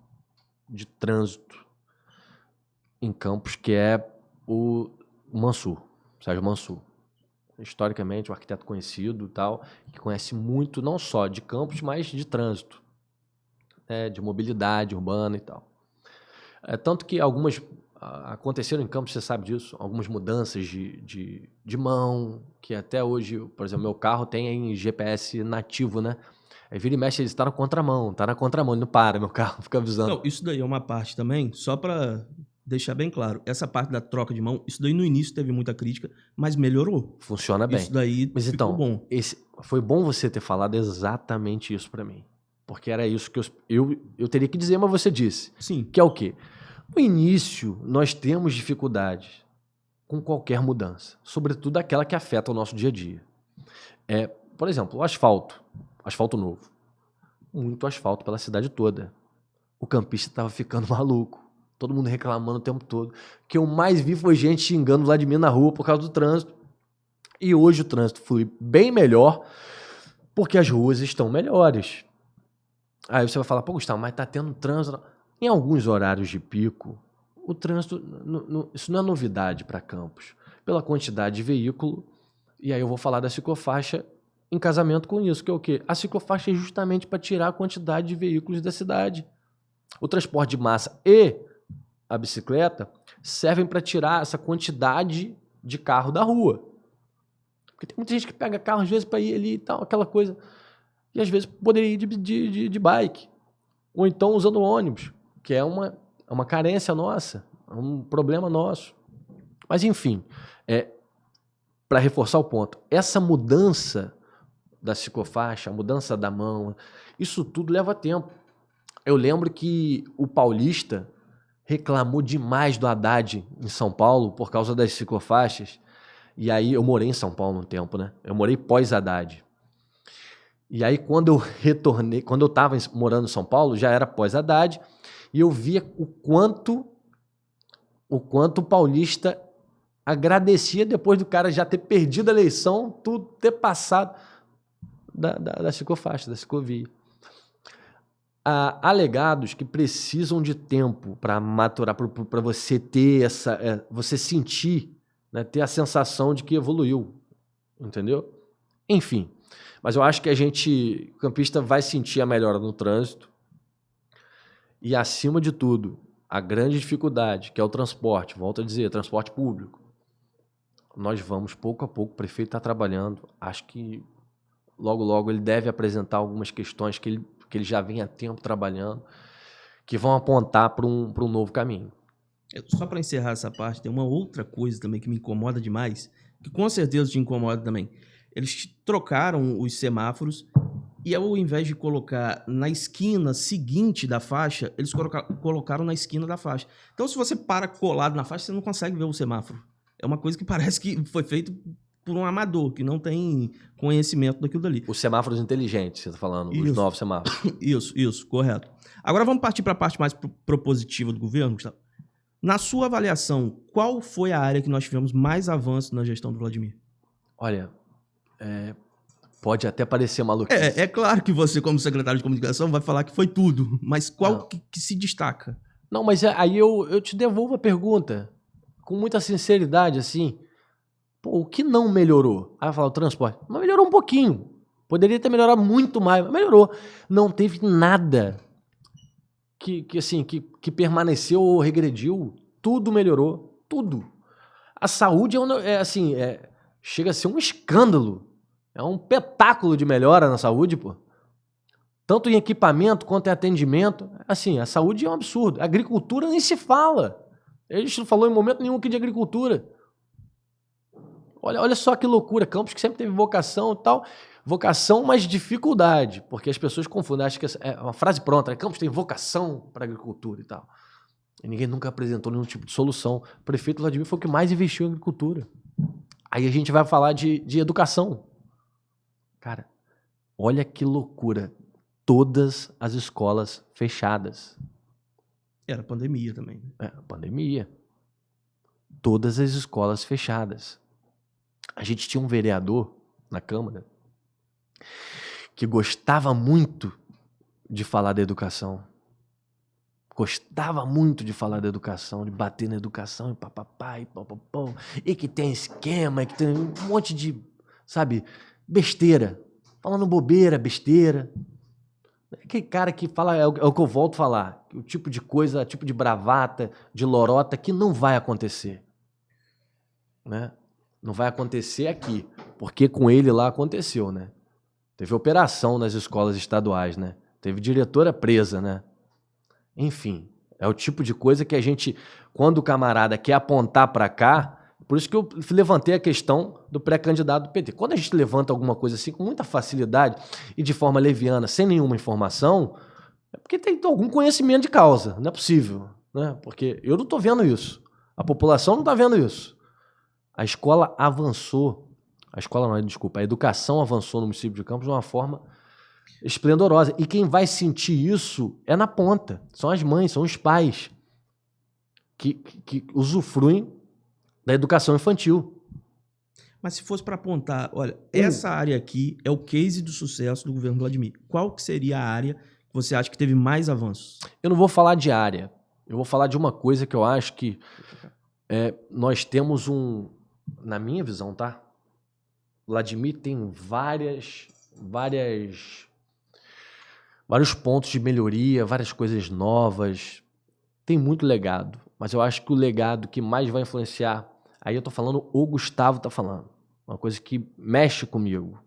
de trânsito em Campos, que é o Mansur, Sérgio Mansur. Historicamente, um arquiteto conhecido e tal, que conhece muito não só de Campos, mas de trânsito, né, de mobilidade urbana e tal. Tanto que algumas aconteceram em Campos, você sabe disso, algumas mudanças de mão, que até hoje, por exemplo, meu carro tem GPS nativo, né? Aí vira e mexe, ele está na contramão, ele não para, meu carro fica avisando. Não, isso daí é uma parte também, só para deixar bem claro, essa parte da troca de mão, isso daí no início teve muita crítica, mas melhorou. Funciona bem. Isso daí mas ficou então, bom. Foi bom você ter falado exatamente isso para mim. Porque era isso que eu teria que dizer, mas você disse. Sim. Que é o quê? No início, nós temos dificuldades com qualquer mudança, sobretudo aquela que afeta o nosso dia a dia. Por exemplo, o asfalto novo. Muito asfalto pela cidade toda. O campista estava ficando maluco. Todo mundo reclamando o tempo todo. O que eu mais vi foi gente xingando o Vladimir na rua por causa do trânsito. E hoje o trânsito flui bem melhor porque as ruas estão melhores. Aí você vai falar, pô, Gustavo, mas tá tendo trânsito. Em alguns horários de pico, o trânsito, isso não é novidade para Campos, pela quantidade de veículo. E aí eu vou falar da ciclofaixa em casamento com isso, que é o quê? A ciclofaixa é justamente para tirar a quantidade de veículos da cidade. O transporte de massa e a bicicleta servem para tirar essa quantidade de carro da rua. Porque tem muita gente que pega carro às vezes para ir ali e tal, aquela coisa. E às vezes poderia ir de bike. Ou então usando ônibus, que é uma carência nossa, é um problema nosso. Mas enfim, para reforçar o ponto, essa mudança da ciclofaixa, a mudança da mão, isso tudo leva tempo. Eu lembro que o Paulista reclamou demais do Haddad em São Paulo por causa das ciclofaixas. E aí eu morei em São Paulo um tempo, né? Eu morei pós-Haddad. E aí quando eu retornei, quando eu estava morando em São Paulo, já era pós-Haddad, e eu via o quanto o paulista agradecia depois do cara já ter perdido a eleição, tudo ter passado da ciclofaixa, da ciclovia. Há alegados que precisam de tempo para maturar, para você ter você sentir, né, ter a sensação de que evoluiu, entendeu? Enfim, mas eu acho que o campista vai sentir a melhora no trânsito e, acima de tudo, a grande dificuldade, que é o transporte, volto a dizer, transporte público. Nós vamos, pouco a pouco, o prefeito está trabalhando, acho que logo, logo ele deve apresentar algumas questões que ele já vem há tempo trabalhando, que vão apontar para um novo caminho. Só para encerrar essa parte, tem uma outra coisa também que me incomoda demais, que com certeza te incomoda também. Eles trocaram os semáforos e, ao invés de colocar na esquina seguinte da faixa, eles colocaram na esquina da faixa. Então, se você para colado na faixa, você não consegue ver o semáforo. É uma coisa que parece que foi feito por um amador, que não tem conhecimento daquilo dali. Os semáforos inteligentes, você está falando, os novos semáforos. Isso, correto. Agora vamos partir para a parte mais propositiva do governo, Gustavo. Na sua avaliação, qual foi a área que nós tivemos mais avanço na gestão do Vladimir? Olha, pode até parecer maluquice. É claro que você, como secretário de comunicação, vai falar que foi tudo, mas qual que se destaca? Não, mas aí eu te devolvo a pergunta, com muita sinceridade, assim. Pô, o que não melhorou? Aí vai falar o transporte. Mas melhorou um pouquinho. Poderia ter melhorado muito mais, mas melhorou. Não teve nada que permaneceu ou regrediu. Tudo melhorou. Tudo. A saúde chega a ser um escândalo. É um petáculo de melhora na saúde, pô. Tanto em equipamento quanto em atendimento. Assim, a saúde é um absurdo. A agricultura nem se fala. A gente não falou em momento nenhum aqui de agricultura. Olha só que loucura. Campos que sempre teve vocação e tal. Vocação, mas dificuldade. Porque as pessoas confundem. Acho que é uma frase pronta, né? Campos tem vocação para agricultura e tal. E ninguém nunca apresentou nenhum tipo de solução. O prefeito Vladimir foi o que mais investiu em agricultura. Aí a gente vai falar de educação. Cara, olha que loucura. Todas as escolas fechadas. Era pandemia também. Pandemia. Todas as escolas fechadas. A gente tinha um vereador na Câmara que gostava muito de falar da educação. Gostava muito de falar da educação, de bater na educação e papapá e papapó. E que tem esquema, e que tem um monte de, besteira. Falando bobeira, besteira. Aquele cara que fala, é o que eu volto a falar, o tipo de coisa, tipo de bravata, de lorota que não vai acontecer. Né? Não vai acontecer aqui, porque com ele lá aconteceu, né? Teve operação nas escolas estaduais, né? Teve diretora presa, né? Enfim, é o tipo de coisa que a gente, quando o camarada quer apontar para cá, por isso que eu levantei a questão do pré-candidato do PT. Quando a gente levanta alguma coisa assim com muita facilidade e de forma leviana, sem nenhuma informação, é porque tem algum conhecimento de causa, não é possível, né? Porque eu não estou vendo isso, a população não está vendo isso. A escola avançou, a educação avançou no município de Campos de uma forma esplendorosa. E quem vai sentir isso é na ponta, são as mães, são os pais que usufruem da educação infantil. Mas se fosse para apontar, olha, essa área aqui é o case do sucesso do governo Vladimir. Qual que seria a área que você acha que teve mais avanços? Eu não vou falar de área, eu vou falar de uma coisa que eu acho que nós temos na minha visão, tá? Vladimir tem vários pontos de melhoria, várias coisas novas, tem muito legado, mas eu acho que o legado que mais vai influenciar, aí eu tô falando, o Gustavo tá falando, uma coisa que mexe comigo,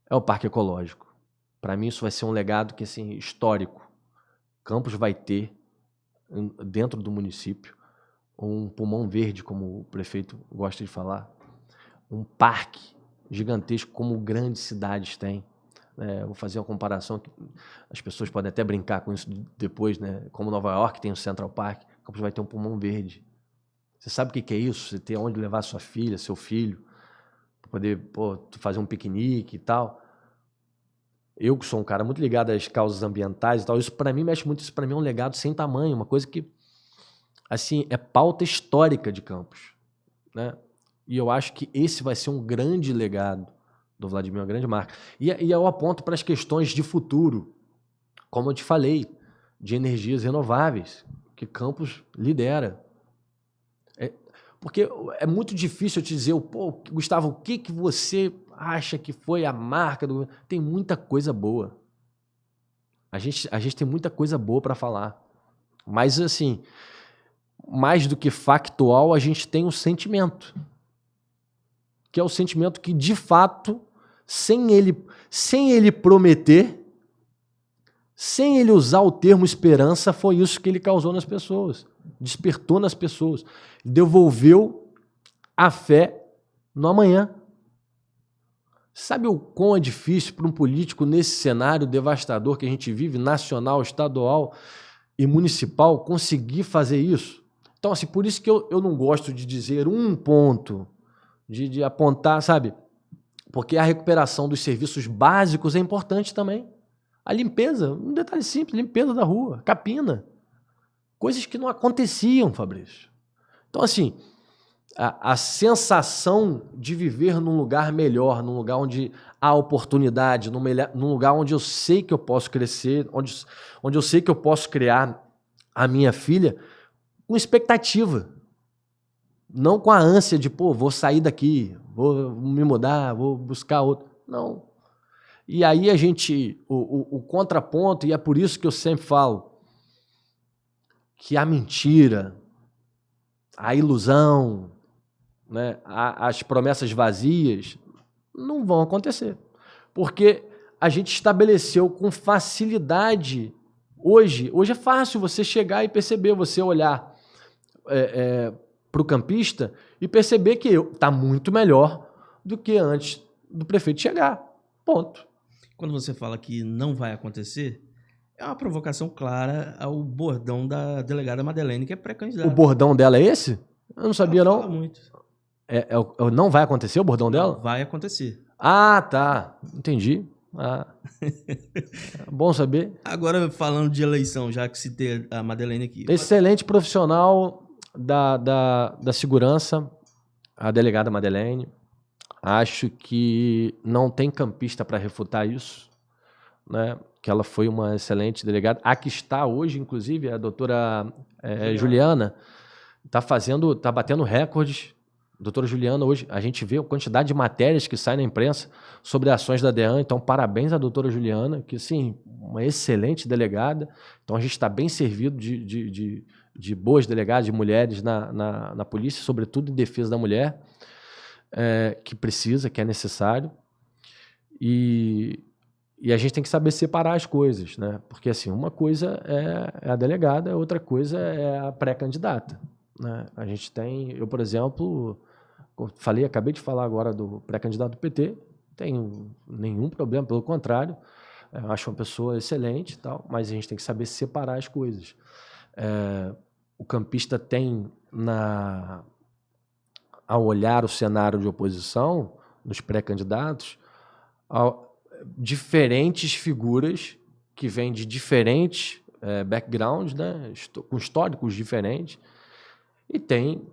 é o Parque Ecológico. Para mim isso vai ser um legado que, assim, histórico. Campos vai ter, dentro do município, um pulmão verde, como o prefeito gosta de falar, um parque gigantesco como grandes cidades têm. Vou fazer uma comparação que as pessoas podem até brincar com isso depois, né? Como Nova York tem o Central Park, Campos vai ter um pulmão verde. Você sabe o que é isso? Você ter onde levar sua filha, seu filho, para poder fazer um piquenique e tal. Eu que sou um cara muito ligado às causas ambientais e tal, isso para mim mexe muito, isso para mim é um legado sem tamanho, uma coisa que, assim, é pauta histórica de Campos, né? E eu acho que esse vai ser um grande legado do Vladimir, uma grande marca. E eu aponto para as questões de futuro, como eu te falei, de energias renováveis, que Campos lidera. Porque é muito difícil eu te dizer, pô, Gustavo, o que você acha que foi a marca do... Tem muita coisa boa. A gente tem muita coisa boa para falar. Mas, assim, mais do que factual, a gente tem um sentimento. Que é o sentimento que, de fato, sem ele prometer, sem ele usar o termo esperança, foi isso que ele causou nas pessoas. Despertou nas pessoas. Devolveu a fé no amanhã. Sabe o quão é difícil para um político nesse cenário devastador que a gente vive, nacional, estadual e municipal, conseguir fazer isso? Então, assim, por isso que eu não gosto de dizer um ponto, de apontar, sabe? Porque a recuperação dos serviços básicos é importante também. A limpeza, um detalhe simples, limpeza da rua, capina. Coisas que não aconteciam, Fabrício. Então, assim, a sensação de viver num lugar melhor, num lugar onde há oportunidade, num lugar onde eu sei que eu posso crescer, onde eu sei que eu posso criar a minha filha com expectativa. Não com a ânsia de, pô, vou sair daqui, vou me mudar, vou buscar outro. Não. E aí a gente, o contraponto, e é por isso que eu sempre falo, que a mentira, a ilusão, né, as promessas vazias não vão acontecer. Porque a gente estabeleceu com facilidade, hoje é fácil você chegar e perceber, você olhar para o campista e perceber que está muito melhor do que antes do prefeito chegar. Ponto. Quando você fala que não vai acontecer, é uma provocação clara ao bordão da delegada Madeleine, que é pré-candidata. O bordão dela é esse? Eu não sabia, Ela não. fala muito. Não vai acontecer o bordão dela? Vai acontecer. Ah, tá. Entendi. Bom saber. Agora, falando de eleição, já que citei a Madeleine aqui. Excelente profissional da segurança, a delegada Madeleine. Acho que não tem campista para refutar isso, né? Que ela foi uma excelente delegada. A que está hoje, inclusive, a doutora Juliana, está batendo recordes. Doutora Juliana, hoje a gente vê a quantidade de matérias que saem na imprensa sobre ações da DEAN, então parabéns à doutora Juliana, que sim, uma excelente delegada. Então a gente está bem servido de boas delegadas, de mulheres na polícia, sobretudo em defesa da mulher, que precisa, que é necessário. E a gente tem que saber separar as coisas, né? Porque assim, uma coisa é a delegada, outra coisa é a pré-candidata, né? A gente tem, eu, por exemplo, acabei de falar agora do pré-candidato do PT, não tenho nenhum problema, pelo contrário, acho uma pessoa excelente e tal, mas a gente tem que saber separar as coisas. O campista tem, ao olhar o cenário de oposição, nos pré-candidatos, diferentes figuras que vêm de diferentes backgrounds, né, com históricos diferentes, e tem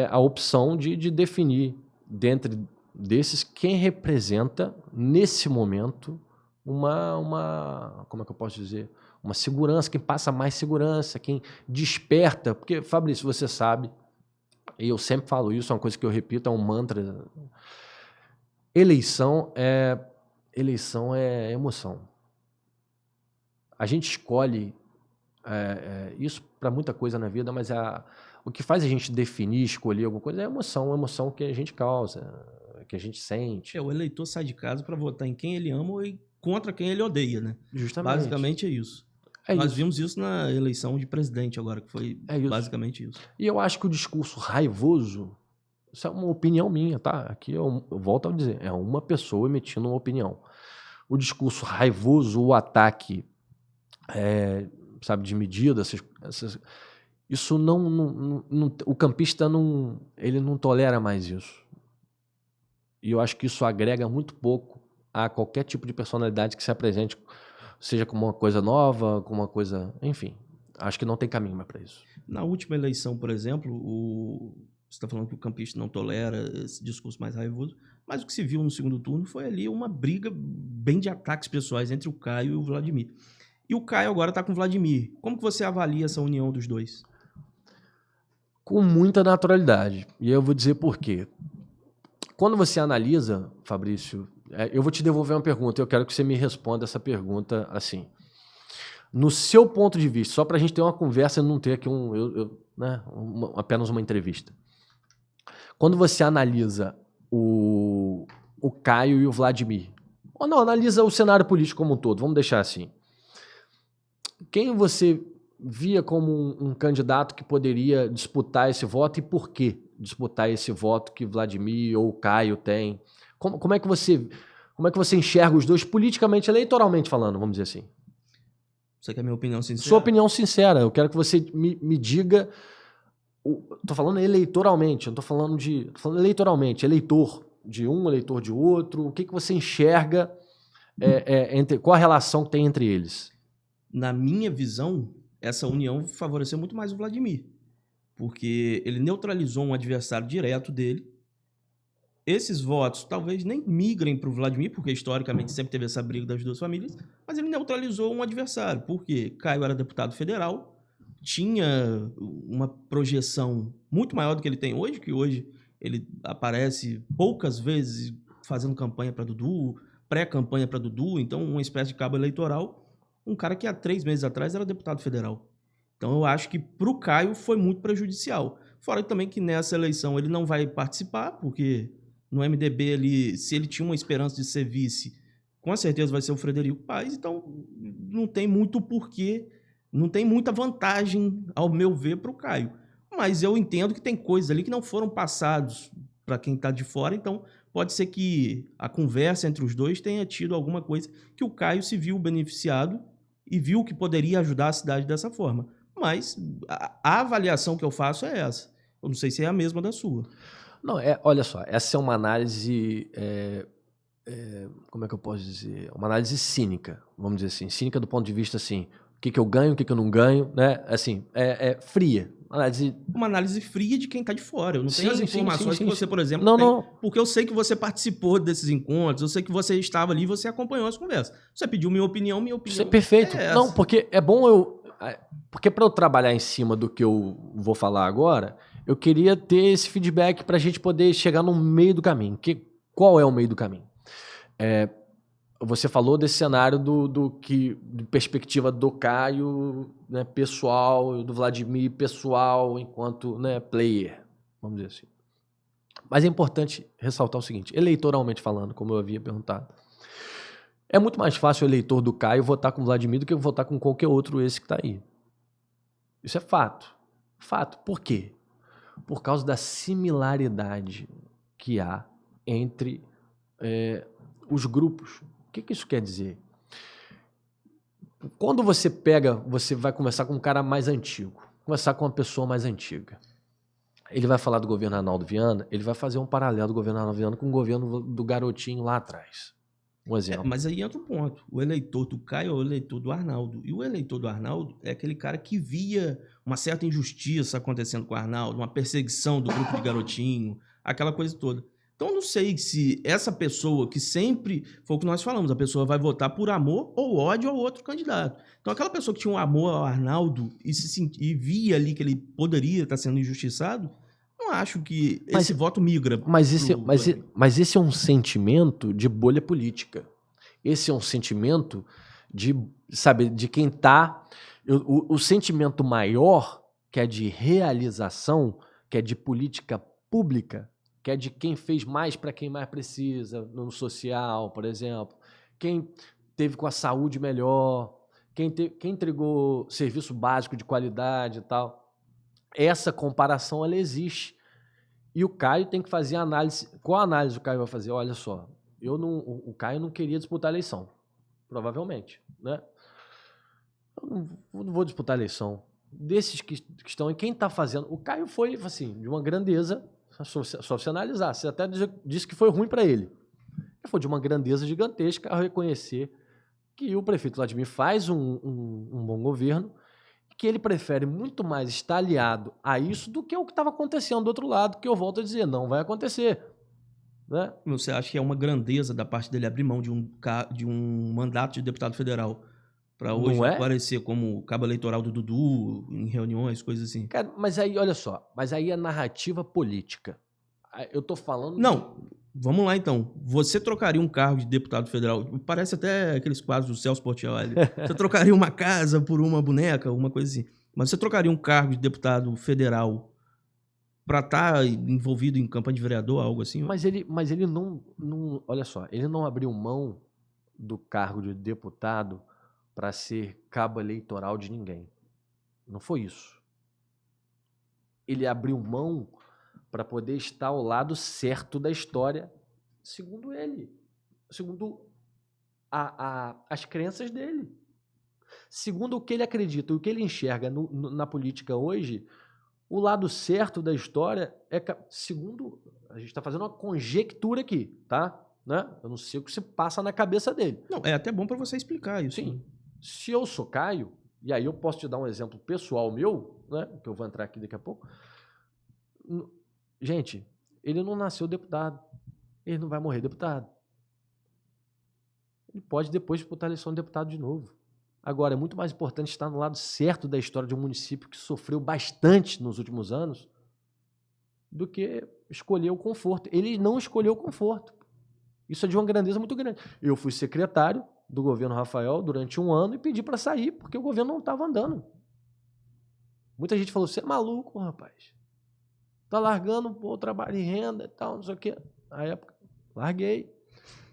a opção de definir, dentre desses, quem representa, nesse momento, como é que eu posso dizer? Uma segurança, quem passa mais segurança, quem desperta. Porque, Fabrício, você sabe, e eu sempre falo isso, é uma coisa que eu repito, é um mantra. Eleição é emoção. A gente escolhe isso para muita coisa na vida, mas o que faz a gente definir, escolher alguma coisa é a emoção que a gente causa, que a gente sente. O eleitor sai de casa para votar em quem ele ama e contra quem ele odeia, né? Justamente. Basicamente é isso. Nós vimos isso na eleição de presidente agora, que foi basicamente isso. E eu acho que o discurso raivoso, isso é uma opinião minha, tá? Aqui eu volto a dizer, é uma pessoa emitindo uma opinião. O discurso raivoso, o ataque, de medida, isso o campista ele não tolera mais isso. E eu acho que isso agrega muito pouco a qualquer tipo de personalidade que se apresente, seja como uma coisa nova, como uma coisa... Enfim, acho que não tem caminho mais para isso. Na última eleição, por exemplo, você está falando que o campista não tolera esse discurso mais raivoso, mas o que se viu no segundo turno foi ali uma briga bem de ataques pessoais entre o Caio e o Vladimir. E o Caio agora está com o Vladimir. Como que você avalia essa união dos dois? Com muita naturalidade. E eu vou dizer por quê. Quando você analisa, Fabrício, eu vou te devolver uma pergunta. Eu quero que você me responda essa pergunta assim. No seu ponto de vista, só para a gente ter uma conversa e não ter aqui apenas uma entrevista. Quando você analisa o Caio e o Vladimir, ou não, analisa o cenário político como um todo, vamos deixar assim. Quem você via como um candidato que poderia disputar esse voto e por que disputar esse voto que Vladimir ou Caio tem? Como é que você enxerga os dois politicamente, eleitoralmente falando, vamos dizer assim? Você quer minha opinião sincera? Sua opinião sincera. Eu quero que você me diga. Estou falando eleitoralmente, não estou falando de. Estou falando eleitoralmente, eleitor de um, eleitor de outro. O que você enxerga, qual a relação que tem entre eles? Na minha visão, essa união favoreceu muito mais o Vladimir, porque ele neutralizou um adversário direto dele. Esses votos talvez nem migrem para o Vladimir, porque historicamente sempre teve essa briga das duas famílias, mas ele neutralizou um adversário, porque Caio era deputado federal, tinha uma projeção muito maior do que ele tem hoje, que hoje ele aparece poucas vezes fazendo campanha para Dudu, pré-campanha para Dudu, então uma espécie de cabo eleitoral, um cara que há 3 meses atrás era deputado federal. Então eu acho que para o Caio foi muito prejudicial. Fora também que nessa eleição ele não vai participar, porque no MDB, se ele tinha uma esperança de ser vice, com certeza vai ser o Frederico Paes, então não tem muito porquê, não tem muita vantagem, ao meu ver, para o Caio. Mas eu entendo que tem coisas ali que não foram passados para quem está de fora, então pode ser que a conversa entre os dois tenha tido alguma coisa que o Caio se viu beneficiado e viu que poderia ajudar a cidade dessa forma. Mas a avaliação que eu faço é essa. Eu não sei se é a mesma da sua. Não, olha só, essa é uma análise, como é que eu posso dizer? Uma análise cínica, vamos dizer assim. Cínica do ponto de vista, assim, o que eu ganho, o que eu não ganho, né? Assim, fria. Uma análise fria de quem está de fora. Eu não tenho as informações que você, por exemplo, não, tem. Não. Porque eu sei que você participou desses encontros, eu sei que você estava ali e você acompanhou as conversas. Você pediu minha opinião Isso é perfeito. É não, porque é bom porque para eu trabalhar em cima do que eu vou falar agora, eu queria ter esse feedback para a gente poder chegar no meio do caminho. Qual é o meio do caminho? Você falou desse cenário de perspectiva do Caio, né, pessoal, do Vladimir pessoal, enquanto, né, player, vamos dizer assim. Mas é importante ressaltar o seguinte, eleitoralmente falando, como eu havia perguntado, é muito mais fácil o eleitor do Caio votar com o Vladimir do que votar com qualquer outro esse que está aí. Isso é fato. Fato. Por quê? Por causa da similaridade que há entre os grupos. O que isso quer dizer? Quando você vai conversar com um cara mais antigo, conversar com uma pessoa mais antiga, ele vai falar do governo Arnaldo Viana, ele vai fazer um paralelo do governo Arnaldo Viana com o governo do garotinho lá atrás. Um exemplo. Mas aí entra o ponto. O eleitor do Caio é o eleitor do Arnaldo. E o eleitor do Arnaldo é aquele cara que via uma certa injustiça acontecendo com o Arnaldo, uma perseguição do grupo de garotinho, aquela coisa toda. Então eu não sei se essa pessoa que sempre, foi o que nós falamos, a pessoa vai votar por amor ou ódio ao outro candidato. Então aquela pessoa que tinha um amor ao Arnaldo e via ali que ele poderia estar sendo injustiçado, não acho que esse voto migra. Mas esse é um sentimento de bolha política. Esse é um sentimento de quem está... O sentimento maior, que é de realização, que é de política pública, que é de quem fez mais para quem mais precisa, no social, por exemplo, quem teve com a saúde melhor, quem entregou serviço básico de qualidade e tal. Essa comparação, ela existe. E o Caio tem que fazer a análise. Qual a análise o Caio vai fazer? Olha só, o Caio não queria disputar a eleição, provavelmente, né? Eu não vou disputar a eleição. Desses que estão aí, quem está fazendo... O Caio foi, assim, de uma grandeza, só você analisar. Você até disse que foi ruim para ele. Ele foi de uma grandeza gigantesca ao reconhecer que o prefeito Vladimir faz um bom governo, que ele prefere muito mais estar aliado a isso do que o que estava acontecendo do outro lado, que eu volto a dizer, não vai acontecer. Né? Você acha que é uma grandeza da parte dele abrir mão de um mandato de deputado federal Pra hoje Não é? aparecer como cabo eleitoral do Dudu, em reuniões, coisas assim. Cara, mas aí, olha só, mas aí é narrativa política. Eu tô falando Não, vamos lá então. Você trocaria um cargo de deputado federal? Parece até aqueles quadros do Celso Portiolli. Você trocaria uma casa por uma boneca, uma coisa assim. Mas você trocaria um cargo de deputado federal para estar envolvido em campanha de vereador, algo assim? Mas ele não, olha só, ele não abriu mão do cargo de deputado para ser cabo eleitoral de ninguém. Não foi isso. Ele abriu mão para poder estar ao lado certo da história, segundo ele, segundo as crenças dele, segundo o que ele acredita, o que ele enxerga na política hoje. O lado certo da história é, segundo, a gente está fazendo uma conjectura aqui, tá? Né? Eu não sei o que se passa na cabeça dele. Não, é até bom para você explicar isso. Sim. Se eu sou Caio, e aí eu posso te dar um exemplo pessoal meu, né? Que eu vou entrar aqui daqui a pouco. Gente, ele não nasceu deputado. Ele não vai morrer deputado. Ele pode depois disputar a eleição de deputado de novo. Agora, é muito mais importante estar no lado certo da história de um município que sofreu bastante nos últimos anos do que escolher o conforto. Ele não escolheu o conforto. Isso é de uma grandeza muito grande. Eu fui secretário do governo Rafael durante 1 ano e pedi para sair porque o governo não estava andando. Muita gente falou, você é maluco, rapaz. Tá largando o trabalho de renda e tal, não sei o quê. Na época, larguei,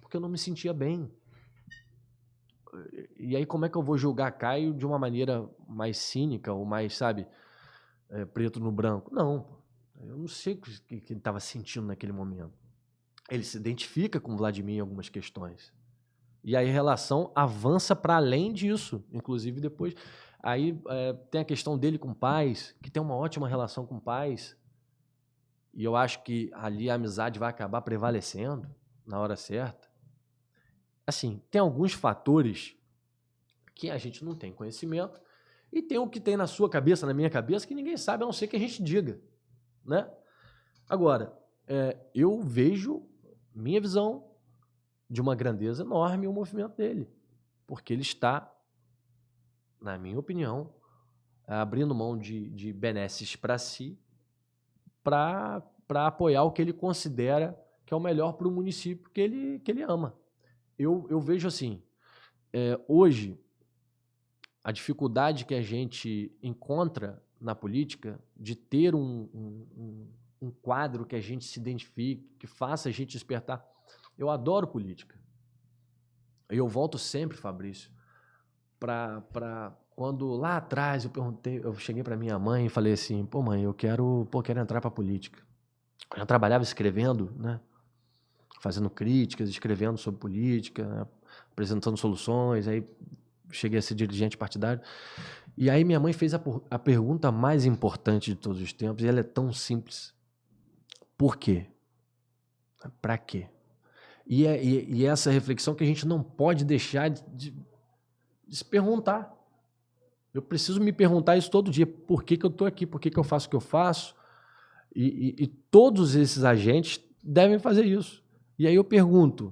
porque eu não me sentia bem. E aí, como é que eu vou julgar Caio de uma maneira mais cínica ou mais, sabe, preto no branco? Não, eu não sei o que ele estava sentindo naquele momento. Ele se identifica com Vladimir em algumas questões. E aí a relação avança para além disso. Inclusive, depois. Aí tem a questão dele com pais, que tem uma ótima relação com pais. E eu acho que ali a amizade vai acabar prevalecendo na hora certa. Assim, tem alguns fatores que a gente não tem conhecimento e tem o que tem na sua cabeça, na minha cabeça, que ninguém sabe, a não ser que a gente diga, né? Agora, eu vejo, minha visão, de uma grandeza enorme o movimento dele, porque ele está, na minha opinião, abrindo mão de benesses para si, para apoiar o que ele considera que é o melhor para o município que ele ama. Eu vejo assim, hoje, a dificuldade que a gente encontra na política de ter um quadro que a gente se identifique, que faça a gente despertar. Eu adoro política. E eu volto sempre, Fabrício, para quando lá atrás eu cheguei para minha mãe e falei assim, pô mãe, eu quero entrar para política. Eu trabalhava escrevendo, né? Fazendo críticas, escrevendo sobre política, né? Apresentando soluções, aí cheguei a ser dirigente partidário. E aí minha mãe fez a pergunta mais importante de todos os tempos, e ela é tão simples. Por quê? Para quê? E essa reflexão que a gente não pode deixar de se perguntar. Eu preciso me perguntar isso todo dia. Por que eu estou aqui? Por que eu faço o que eu faço? E todos esses agentes devem fazer isso. E aí eu pergunto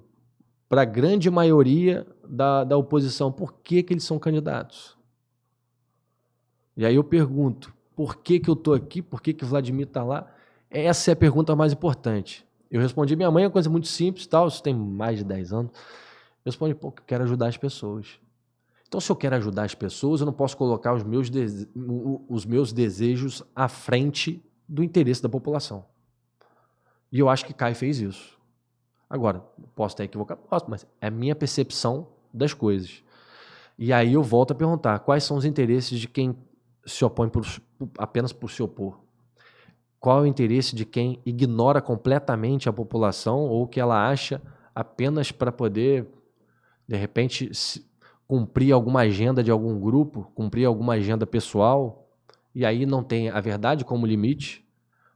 para a grande maioria da oposição, por que eles são candidatos? E aí eu pergunto, por que eu estou aqui? Por que o Vladimir está lá? Essa é a pergunta mais importante. Eu respondi, minha mãe é uma coisa muito simples, tal, isso tem mais de 10 anos. Eu respondi, eu quero ajudar as pessoas. Então, se eu quero ajudar as pessoas, eu não posso colocar os meus desejos à frente do interesse da população. E eu acho que Caio fez isso. Agora, posso estar equivocado, mas é a minha percepção das coisas. E aí eu volto a perguntar, quais são os interesses de quem se opõe apenas por se opor? Qual é o interesse de quem ignora completamente a população ou que ela acha apenas para poder, de repente, cumprir alguma agenda de algum grupo, cumprir alguma agenda pessoal, e aí não tem a verdade como limite,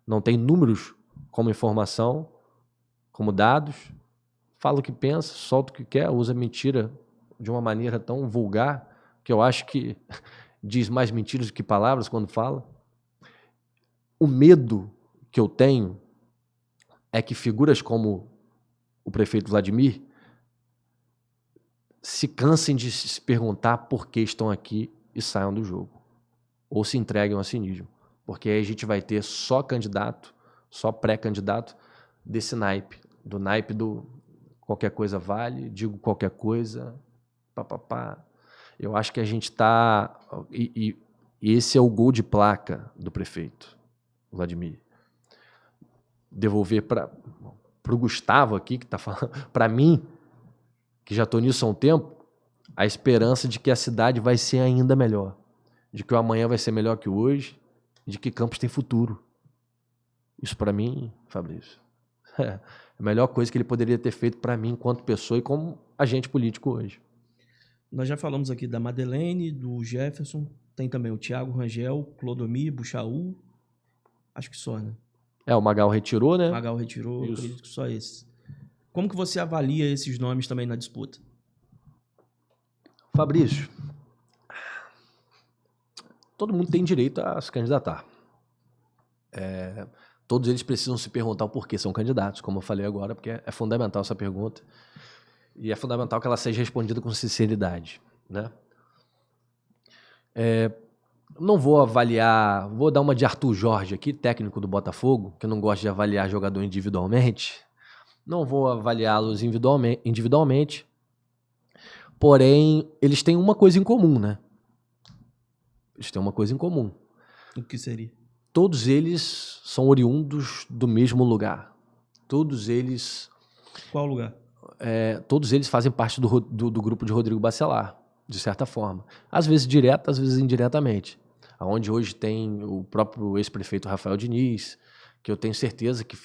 não tem números como informação, como dados, fala o que pensa, solta o que quer, usa mentira de uma maneira tão vulgar que eu acho que diz mais mentiras do que palavras quando fala. O medo que eu tenho é que figuras como o prefeito Vladimir se cansem de se perguntar por que estão aqui e saiam do jogo. Ou se entreguem ao cinismo. Porque aí a gente vai ter só candidato, só pré-candidato desse naipe. Do naipe do qualquer coisa vale, digo qualquer coisa, papapá. Eu acho que a gente está... E esse é o gol de placa do prefeito, Vladimir. Devolver para o Gustavo aqui, que está falando, para mim, que já estou nisso há um tempo, a esperança de que a cidade vai ser ainda melhor, de que o amanhã vai ser melhor que o hoje, de que Campos tem futuro. Isso para mim, Fabrício, é a melhor coisa que ele poderia ter feito para mim enquanto pessoa e como agente político hoje. Nós já falamos aqui da Madeleine, do Jefferson, tem também o Thiago Rangel, Clodomir, Buchaú, acho que só, né? O Magal retirou, né? Magal retirou, eu acredito que só esses. Como que você avalia esses nomes também na disputa? Fabrício, todo mundo tem direito a se candidatar. Todos eles precisam se perguntar o porquê são candidatos, como eu falei agora, porque é fundamental essa pergunta. E é fundamental que ela seja respondida com sinceridade, né? Não vou avaliar, vou dar uma de Arthur Jorge aqui, técnico do Botafogo, que eu não gosto de avaliar jogador individualmente. Não vou avaliá-los individualmente, porém, eles têm uma coisa em comum, né? Eles têm uma coisa em comum. O que seria? Todos eles são oriundos do mesmo lugar. Todos eles... Qual lugar? Todos eles fazem parte do grupo de Rodrigo Bacelar, de certa forma. Às vezes direta, às vezes indiretamente. Onde hoje tem o próprio ex-prefeito Rafael Diniz, que eu tenho certeza que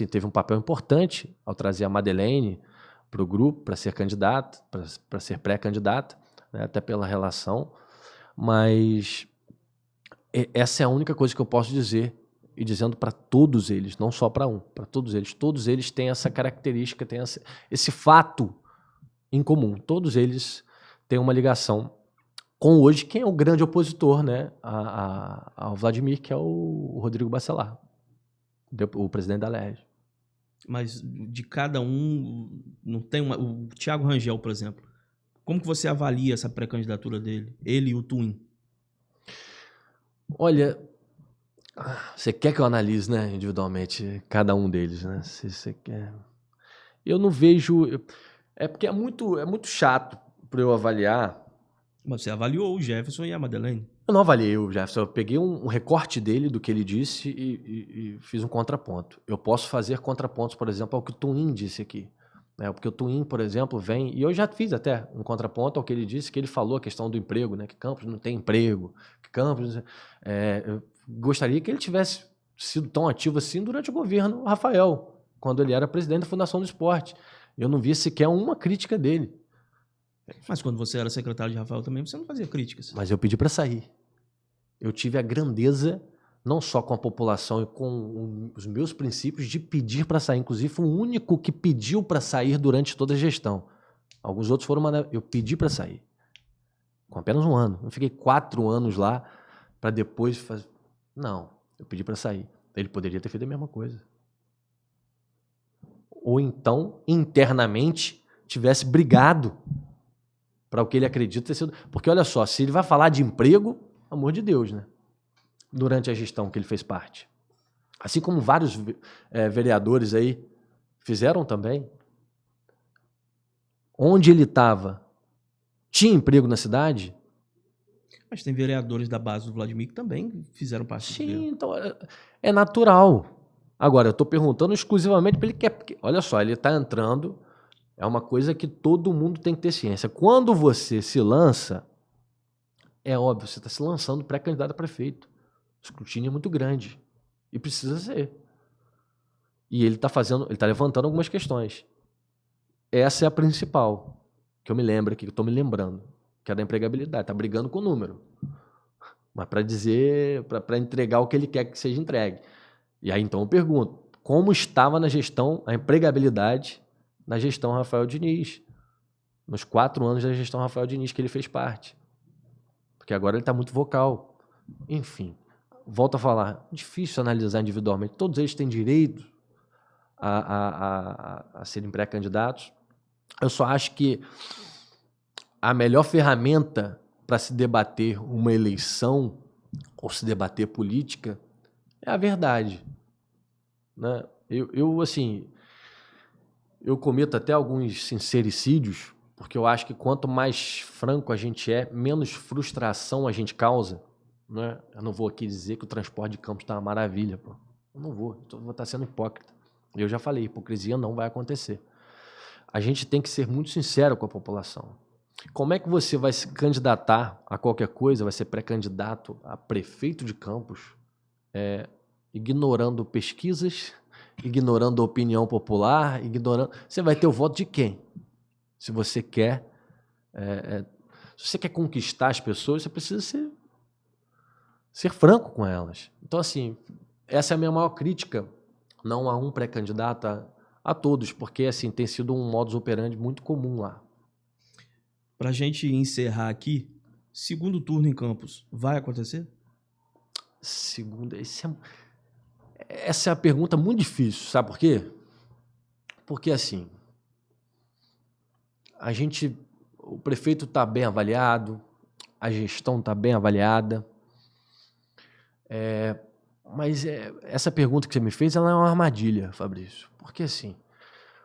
teve um papel importante ao trazer a Madeleine para o grupo, para ser candidata, para ser pré-candidata, né, até pela relação. Mas essa é a única coisa que eu posso dizer, e dizendo para todos eles, não só para um, para todos eles. Todos eles têm essa característica, têm esse fato em comum. Todos eles têm uma ligação com hoje quem é o grande opositor, né, ao Vladimir, que é o Rodrigo Bacelar, o presidente da LERJ. Mas de cada um, não tem o Thiago Rangel, por exemplo. Como que você avalia essa pré-candidatura dele? Ele e o Twin? Olha, você quer que eu analise, né, individualmente cada um deles, né? Se você quer. Eu não vejo... porque é muito chato para eu avaliar. Mas você avaliou o Jefferson e a Madeleine. Eu não avaliei o Jefferson, eu peguei um recorte dele, do que ele disse, e fiz um contraponto. Eu posso fazer contrapontos, por exemplo, ao que o Twin disse aqui. Né? Porque o Twin, por exemplo, vem... E eu já fiz até um contraponto ao que ele disse, que ele falou a questão do emprego, né? Que Campos não tem emprego, que Campos... eu gostaria que ele tivesse sido tão ativo assim durante o governo Rafael, quando ele era presidente da Fundação do Esporte. Eu não vi sequer uma crítica dele. Mas quando você era secretário de Rafael também, você não fazia críticas. Mas eu pedi para sair. Eu tive a grandeza, não só com a população e com os meus princípios, de pedir para sair. Inclusive, fui o único que pediu para sair durante toda a gestão. Alguns outros foram eu pedi para sair. Com apenas um ano. Eu fiquei 4 anos lá para depois fazer... Não, eu pedi para sair. Ele poderia ter feito a mesma coisa. Ou então, internamente, tivesse brigado para o que ele acredita ter sido... Porque, olha só, se ele vai falar de emprego, amor de Deus, né? Durante a gestão que ele fez parte. Assim como vários vereadores aí fizeram também. Onde ele estava, tinha emprego na cidade? Mas tem vereadores da base do Vladimir que também fizeram parte Sim, dele. então é natural. Agora, eu estou perguntando exclusivamente para ele que porque, olha só, ele está entrando... É uma coisa que todo mundo tem que ter ciência. Quando você se lança, é óbvio, você está se lançando pré-candidato a prefeito. O escrutínio é muito grande. E precisa ser. E ele está levantando algumas questões. Essa é a principal, que eu me lembro aqui, que eu estou me lembrando, que é da empregabilidade. Está brigando com o número. Mas para dizer, para entregar o que ele quer que seja entregue. E aí então eu pergunto, como estava na gestão a empregabilidade na gestão Rafael Diniz, nos 4 anos da gestão Rafael Diniz que ele fez parte. Porque agora ele está muito vocal. Enfim, volto a falar, difícil analisar individualmente. Todos eles têm direito a serem pré-candidatos. Eu só acho que a melhor ferramenta para se debater uma eleição ou se debater política é a verdade, né? Assim, eu cometo até alguns sincericídios, porque eu acho que quanto mais franco a gente é, menos frustração a gente causa, né? Eu não vou aqui dizer que o transporte de Campos está uma maravilha, pô. Eu não vou estar sendo hipócrita. Eu já falei, hipocrisia não vai acontecer. A gente tem que ser muito sincero com a população. Como é que você vai se candidatar a qualquer coisa, vai ser pré-candidato a prefeito de Campos, ignorando pesquisas, ignorando a opinião popular, ignorando... Você vai ter o voto de quem? Se você quer conquistar as pessoas, você precisa ser franco com elas. Então, assim, essa é a minha maior crítica, não a um pré-candidato, a todos, porque assim, tem sido um modus operandi muito comum lá. Pra gente encerrar aqui, segundo turno em Campos, vai acontecer? Essa é a pergunta muito difícil, sabe por quê? Porque assim, o prefeito está bem avaliado, a gestão está bem avaliada, mas essa pergunta que você me fez, ela é uma armadilha, Fabrício. Porque assim,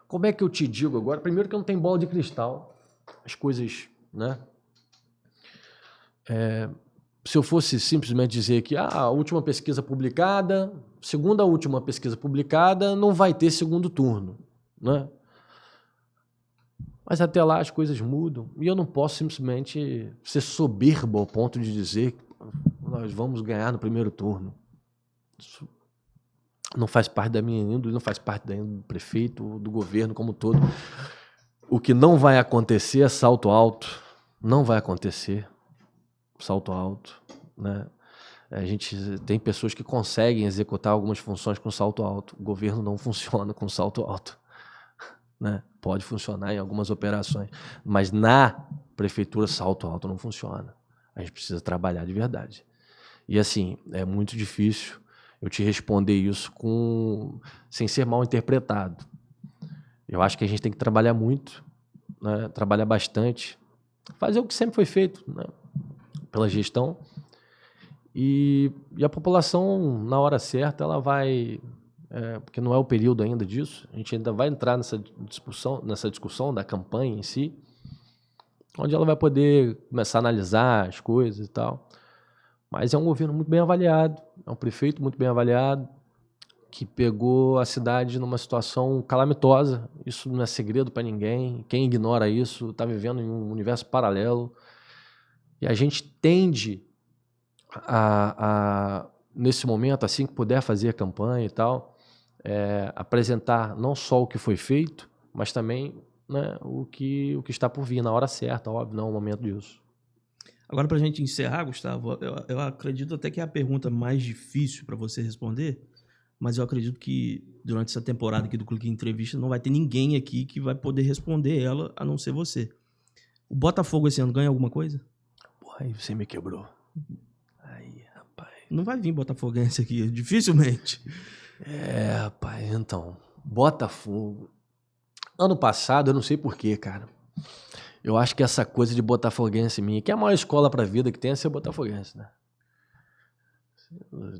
como é que eu te digo agora? Primeiro que eu não tenho bola de cristal, as coisas, né? Se eu fosse simplesmente dizer que a última pesquisa publicada, segundo a última pesquisa publicada, não vai ter segundo turno, né? Mas até lá as coisas mudam e eu não posso simplesmente ser soberbo ao ponto de dizer que nós vamos ganhar no primeiro turno. Isso não faz parte da minha índole, não faz parte da índole do prefeito, do governo como um todo. O que não vai acontecer é salto alto. Não vai acontecer salto alto, né? A gente tem pessoas que conseguem executar algumas funções com salto alto. O governo não funciona com salto alto, né? Pode funcionar em algumas operações, mas na prefeitura salto alto não funciona. A gente precisa trabalhar de verdade. E assim, é muito difícil eu te responder isso sem ser mal interpretado. Eu acho que a gente tem que trabalhar muito, né? Trabalhar bastante, fazer o que sempre foi feito, né? Pela gestão. E a população, na hora certa, ela vai... porque não é o período ainda disso, a gente ainda vai entrar nessa discussão da campanha em si, onde ela vai poder começar a analisar as coisas e tal. Mas é um governo muito bem avaliado, é um prefeito muito bem avaliado, que pegou a cidade numa situação calamitosa. Isso não é segredo para ninguém. Quem ignora isso está vivendo em um universo paralelo. E a gente tende nesse momento, assim que puder fazer a campanha e tal, apresentar não só o que foi feito, mas também, né, o que está por vir na hora certa, óbvio, não é o momento disso. Agora, para a gente encerrar, Gustavo, eu acredito até que é a pergunta mais difícil para você responder, mas eu acredito que durante essa temporada aqui do Clique Entrevista não vai ter ninguém aqui que vai poder responder ela, a não ser você. O Botafogo esse ano ganha alguma coisa? Porra, aí você me quebrou. Aí, rapaz. Não vai vir botafoguense aqui, dificilmente. Rapaz, então, Botafogo. Ano passado, eu não sei porquê, cara. Eu acho que essa coisa de botafoguense minha, que é a maior escola pra vida que tem, é ser botafoguense, né?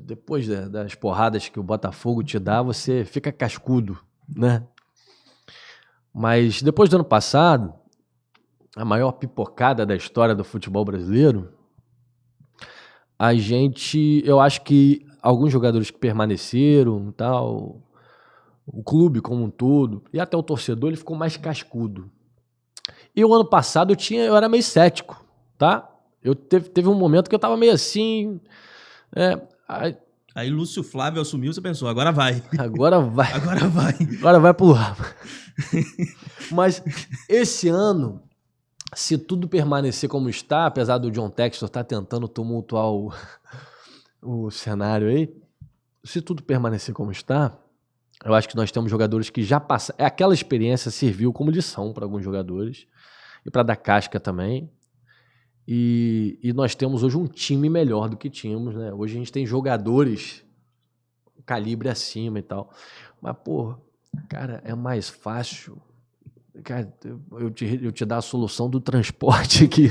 Depois das porradas que o Botafogo te dá, você fica cascudo, né? Mas depois do ano passado, a maior pipocada da história do futebol brasileiro, eu acho que alguns jogadores que permaneceram, tal, o clube como um todo, e até o torcedor, ele ficou mais cascudo. E o ano passado eu era meio cético, tá? Teve um momento que eu tava meio assim... Aí Lúcio Flávio assumiu, você pensou, agora vai. Agora vai. Agora vai. Agora vai pro ar. Mas esse ano, se tudo permanecer como está, apesar do John Textor estar tentando tumultuar o cenário aí, se tudo permanecer como está, eu acho que nós temos jogadores que já passaram... Aquela experiência serviu como lição para alguns jogadores e para dar casca também. E nós temos hoje um time melhor do que tínhamos, né? Hoje a gente tem jogadores calibre acima e tal. Mas, pô, cara, é mais fácil Cara, eu te dar a solução do transporte aqui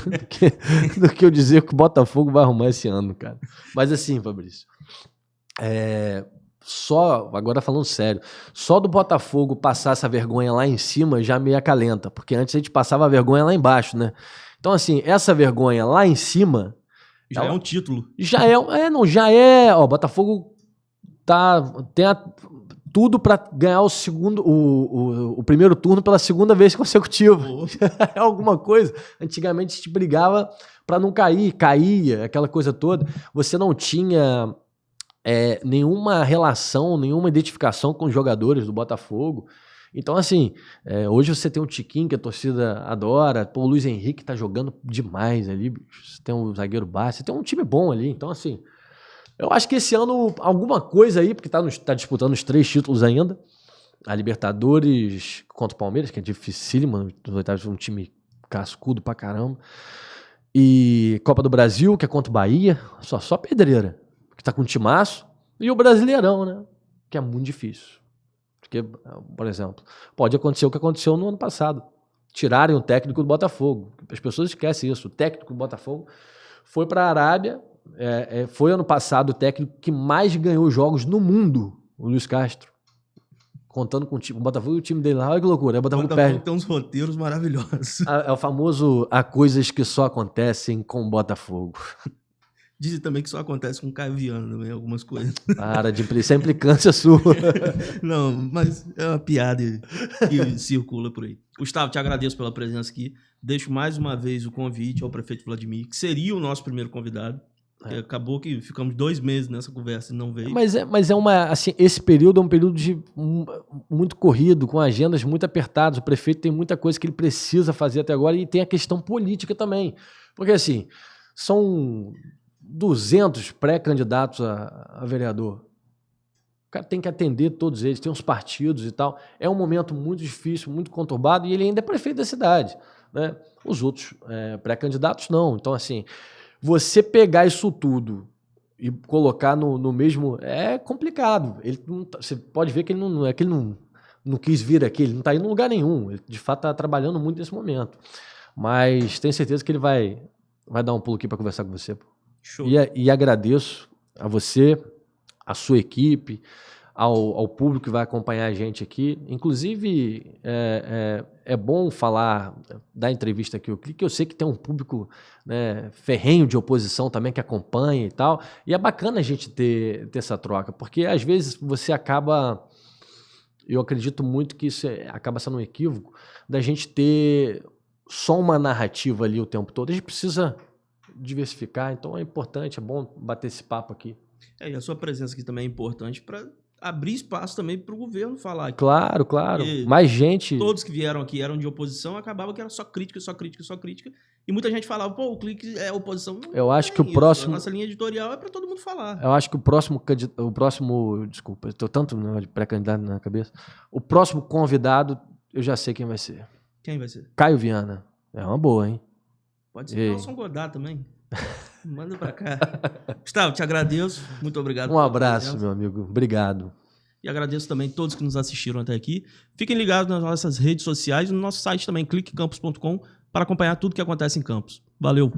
do que eu dizer que o Botafogo vai arrumar esse ano, cara. Mas assim, Fabrício, agora falando sério, só do Botafogo passar essa vergonha lá em cima já me acalenta, porque antes a gente passava a vergonha lá embaixo, né? Então, assim, essa vergonha lá em cima... Já é um título. Ó, o Botafogo tem tudo para ganhar o primeiro turno pela segunda vez consecutiva. É alguma coisa. Antigamente a gente brigava para não caía, aquela coisa toda. Você não tinha nenhuma relação, nenhuma identificação com os jogadores do Botafogo. Então, assim, hoje você tem um Tiquinho que a torcida adora, pô, o Luiz Henrique tá jogando demais ali, você tem um zagueiro baixo, você tem um time bom ali. Então, assim, eu acho que esse ano alguma coisa aí, porque tá disputando os 3 títulos ainda, a Libertadores contra o Palmeiras, que é dificílimo, nos oitavos um time cascudo pra caramba, e Copa do Brasil, que é contra o Bahia, só pedreira, que tá com um timaço, e o Brasileirão, né, que é muito difícil. Porque, por exemplo, pode acontecer o que aconteceu no ano passado. Tirarem o técnico do Botafogo. As pessoas esquecem isso. O técnico do Botafogo foi para a Arábia. Foi ano passado o técnico que mais ganhou jogos no mundo, o Luiz Castro. Contando com o Botafogo e o time dele lá. Olha que loucura. O Botafogo perde. Tem uns roteiros maravilhosos. É o famoso há coisas que só acontecem com o Botafogo. Dizem também que só acontece com o Caio Viana também, algumas coisas. Para de isso é implicância sua. Não, mas é uma piada que circula por aí. Gustavo, te agradeço pela presença aqui. Deixo mais uma vez o convite ao prefeito Vladimir, que seria o nosso primeiro convidado. Acabou que ficamos 2 meses nessa conversa e não veio. Mas assim, esse período é um período muito corrido, com agendas muito apertadas. O prefeito tem muita coisa que ele precisa fazer até agora e tem a questão política também. Porque, assim, são 200 pré-candidatos a vereador. O cara tem que atender todos eles, tem uns partidos e tal. É um momento muito difícil, muito conturbado, e ele ainda é prefeito da cidade, né? Os outros pré-candidatos não. Então, assim, você pegar isso tudo e colocar no mesmo... É complicado. Você pode ver que ele não quis vir aqui, ele não está indo em lugar nenhum. Ele, de fato, está trabalhando muito nesse momento. Mas tenho certeza que ele vai dar um pulo aqui para conversar com você, pô. Show. E agradeço a você, a sua equipe, ao público que vai acompanhar a gente aqui. Inclusive, é bom falar, dar entrevista aqui, que eu sei que tem um público, né, ferrenho de oposição também que acompanha e tal. E é bacana a gente ter essa troca, porque às vezes você acaba... Eu acredito muito que isso acaba sendo um equívoco da gente ter só uma narrativa ali o tempo todo. A gente precisa diversificar, então é importante, é bom bater esse papo aqui. E a sua presença aqui também é importante para abrir espaço também para o governo falar. Claro. Mais gente... Todos que vieram aqui eram de oposição, acabava que era só crítica. E muita gente falava, pô, o Clique é oposição. Não, eu acho que o próximo... A nossa linha editorial é para todo mundo falar. Eu acho que o próximo... Desculpa, estou tanto de pré-candidato na cabeça. O próximo convidado, eu já sei quem vai ser. Quem vai ser? Caio Viana. É uma boa, hein? Pode ser Nelson Godard também. Manda pra cá. Gustavo, te agradeço. Muito obrigado. Um abraço, meu amigo. Obrigado. E agradeço também a todos que nos assistiram até aqui. Fiquem ligados nas nossas redes sociais e no nosso site também, cliquecampus.com, para acompanhar tudo que acontece em Campos. Valeu!